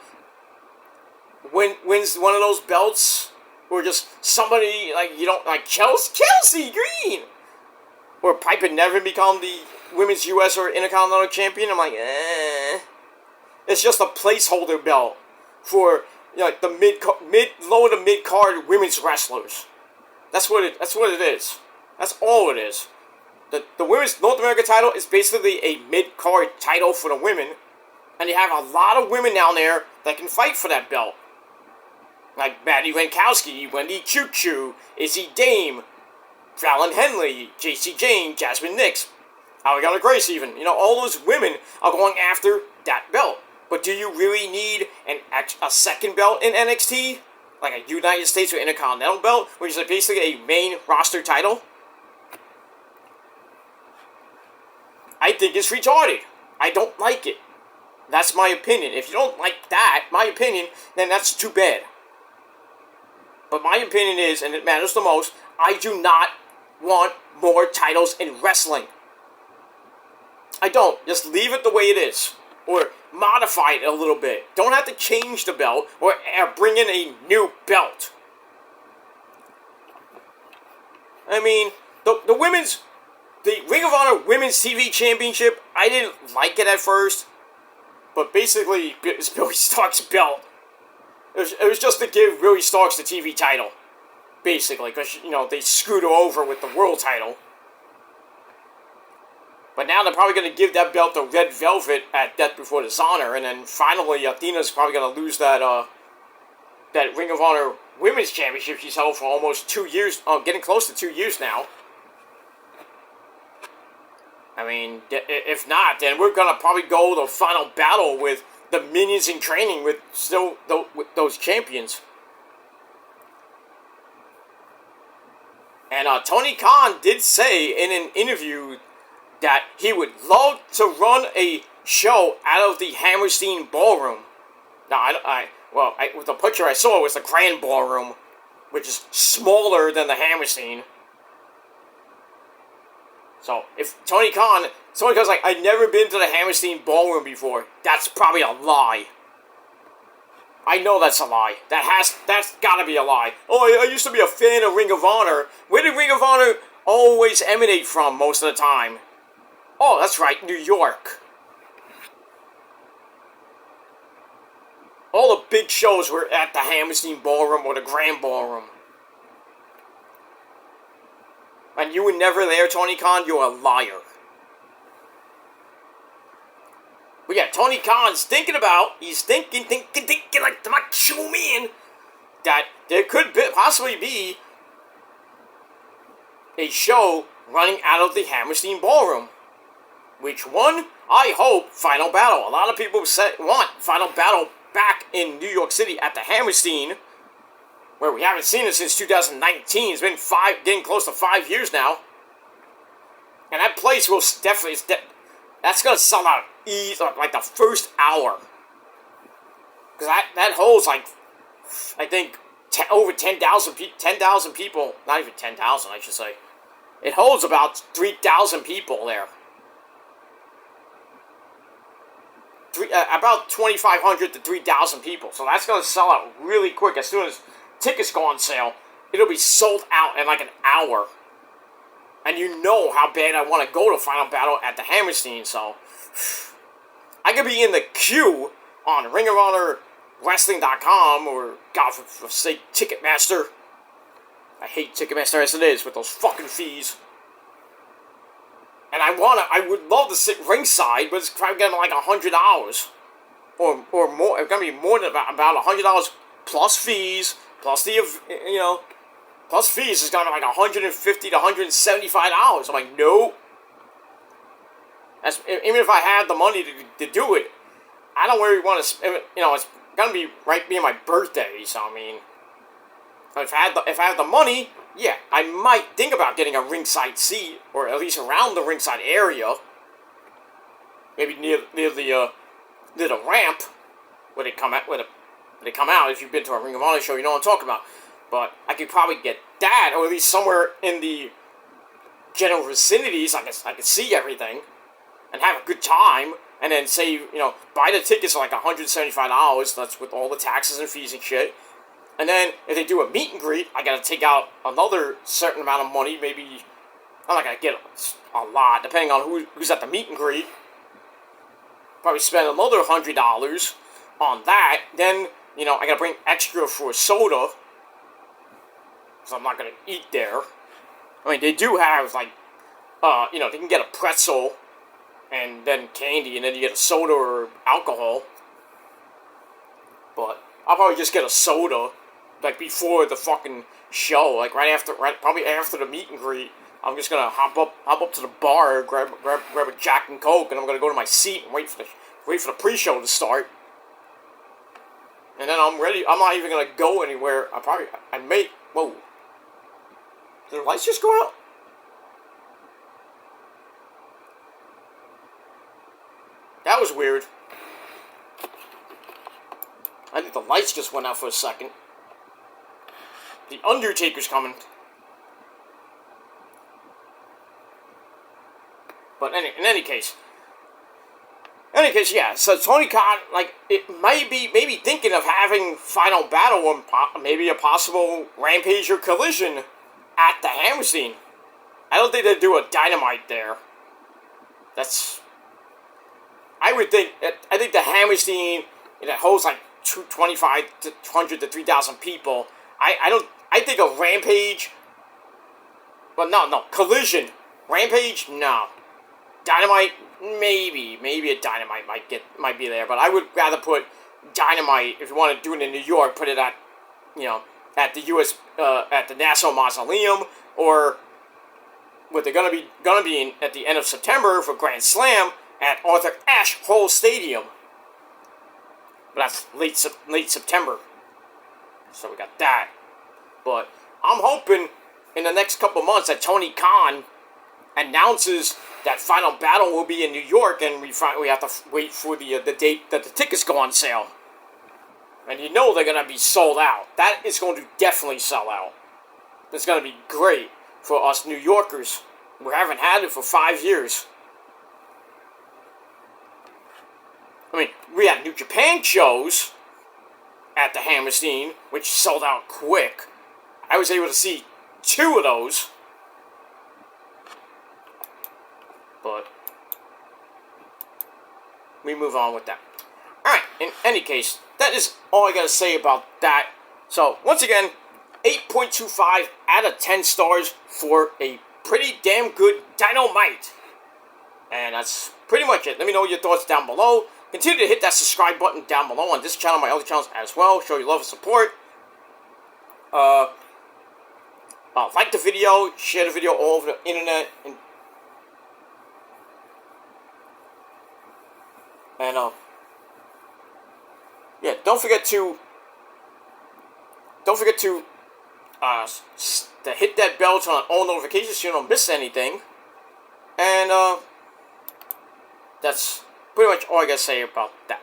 wins one of those belts? Or just somebody, like, you don't, like Chelsea Green! Or Piper Nevin become the women's U.S. or Intercontinental champion? I'm like, It's just a placeholder belt for, you know, like the lower to mid-card women's wrestlers. That's what it is. That's all it is. The women's North American title is basically a mid-card title for the women, and you have a lot of women down there that can fight for that belt. Like Maddie Lankowski, Wendy Choo-Choo, Izzy Dame, Fallon Henley, JC Jane, Jasmine Nix, Ariana Grace even. You know, all those women are going after that belt. But do you really need a second belt in NXT? Like a United States or Intercontinental belt, which is like basically a main roster title? I think it's retarded. I don't like it. That's my opinion. If you don't like that, my opinion, then that's too bad. But my opinion is, and it matters the most, I do not want more titles in wrestling. I don't. Just leave it the way it is. Or modify it a little bit. Don't have to change the belt or bring in a new belt. I mean, the Ring of Honor Women's TV Championship, I didn't like it at first. But basically, it's Billy Stark's belt. It was just to give Billy Starks the TV title. Basically, because, they screwed her over with the world title. But now they're probably going to give that belt to Red Velvet at Death Before Dishonor, and then finally Athena's probably going to lose that Ring of Honor Women's Championship she's held for almost 2 years, getting close to 2 years now. I mean, if not, then we're going to probably go to the final battle with the Minions in training with those champions. And Tony Khan did say in an interview that he would love to run a show out of the Hammerstein Ballroom. Now, with the picture I saw, it was the Grand Ballroom, which is smaller than the Hammerstein. So, if Tony Khan's like, I've never been to the Hammerstein Ballroom before, that's probably a lie. I know that's a lie. That's gotta be a lie. Oh, I used to be a fan of Ring of Honor. Where did Ring of Honor always emanate from most of the time? Oh, that's right, New York. All the big shows were at the Hammerstein Ballroom or the Grand Ballroom. And you were never there, Tony Khan? You're a liar. But yeah, Tony Khan's thinking like the macho man, that there could possibly be a show running out of the Hammerstein Ballroom. Which one? I hope Final Battle. A lot of people want Final Battle back in New York City at the Hammerstein, where we haven't seen it since 2019. It's been getting close to 5 years now. And that place will definitely, that's going to sell out like the first hour. Because that holds like, I think, over 10,000 people. Not even 10,000, I should say. It holds about 3,000 people there. About 2,500 to 3,000 people. So that's going to sell out really quick. As soon as tickets go on sale, it'll be sold out in like an hour. And you know how bad I want to go to Final Battle at the Hammerstein, so I could be in the queue on Ring of Honor Wrestling.com or, God for sake, Ticketmaster. I hate Ticketmaster as it is with those fucking fees. And I would love to sit ringside, but it's probably gonna be like $100 or more. It's gonna be more than about $100 plus fees, plus plus fees is gonna be like $150 to $175. I'm like, no. Even if I had the money to do it, I don't really want to. It's gonna be right being my birthday, so I mean, if I have the money, yeah, I might think about getting a ringside seat, or at least around the ringside area. Maybe near the ramp where they come out. If you've been to a Ring of Honor show, you know what I'm talking about. But I could probably get that, or at least somewhere in the general vicinities. I could see everything and have a good time, and then save. Buy the tickets for like $175. That's with all the taxes and fees and shit. And then, if they do a meet and greet, I gotta take out another certain amount of money, maybe, I'm not gonna get a lot, depending on who's at the meet and greet. Probably spend another $100 on that. Then, I gotta bring extra for soda, because I'm not gonna eat there. I mean, they do have, like, they can get a pretzel, and then candy, and then you get a soda or alcohol. But I'll probably just get a soda, like, before the fucking show, like, probably after the meet and greet. I'm just gonna hop up to the bar, grab a Jack and Coke, and I'm gonna go to my seat and wait for the pre-show to start. And then I'm ready. I'm not even gonna go anywhere. I may. Whoa. Did the lights just go out? That was weird. I think the lights just went out for a second. The Undertaker's coming. But in any case, yeah. So Tony Khan, like, it might be maybe thinking of having Final Battle or maybe a possible Rampage or Collision at the Hammerstein. I don't think they'd do a Dynamite there. I think the Hammerstein, it holds like 225 to 100 to 3,000 people. I think a Rampage. Well, no, Collision, Rampage, no. Dynamite, maybe a Dynamite might be there, but I would rather put Dynamite, if you want to do it in New York, put it at, at the at the Nassau Mausoleum, or what they're gonna be at the end of September for Grand Slam at Arthur Ashe Hall Stadium. But that's late September, so we got that. But I'm hoping in the next couple months that Tony Khan announces that Final Battle will be in New York, and we have to wait for the date that the tickets go on sale. And they're going to be sold out. That is going to definitely sell out. It's going to be great for us New Yorkers. We haven't had it for 5 years. I mean, we had New Japan shows at the Hammerstein, which sold out quick. I was able to see 2 of those. But we move on with that. Alright, in any case, that is all I gotta say about that. So, once again, 8.25 out of 10 stars for a pretty damn good Dynamite. And that's pretty much it. Let me know your thoughts down below. Continue to hit that subscribe button down below on this channel, my other channels as well. Show your love and support. Like the video, share the video all over the internet, and yeah, don't forget to hit that bell to on all notifications so you don't miss anything. And that's pretty much all I gotta say about that.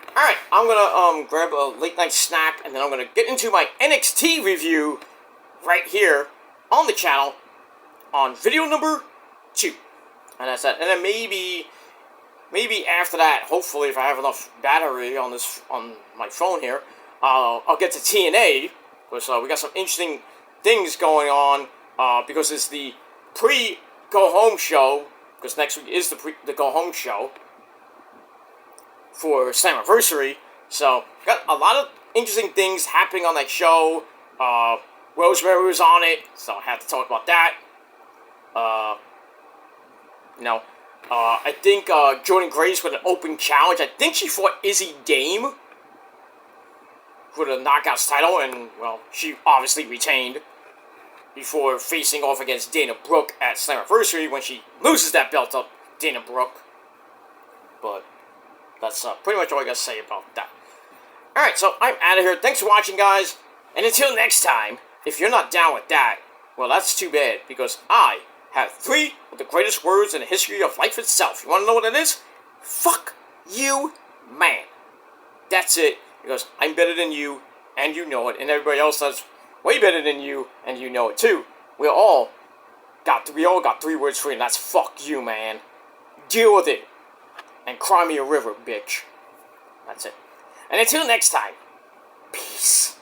Alright, I'm gonna grab a late night snack, and then I'm gonna get into my NXT review right here on the channel on video number 2. And that's that. And then maybe after that, hopefully, if I have enough battery on my phone here, I'll get to TNA, because we got some interesting things going on, because it's the pre-go-home show, because next week is the go-home show for Slammiversary. So, got a lot of interesting things happening on that show. Rosemary was on it, so I have to talk about that. I think Jordan Grace with an open challenge. I think she fought Izzy Dame for the Knockouts title, and, well, she obviously retained before facing off against Dana Brooke at Slammiversary when she loses that belt to Dana Brooke. But that's pretty much all I got to say about that. Alright, so I'm out of here. Thanks for watching, guys. And until next time, if you're not down with that, well, that's too bad, because I have 3 of the greatest words in the history of life itself. You want to know what it is? Fuck you, man. That's it, because I'm better than you, and you know it, and everybody else does way better than you, and you know it too. We all got 3 words for you, and that's fuck you, man. Deal with it, and cry me a river, bitch. That's it. And until next time, peace.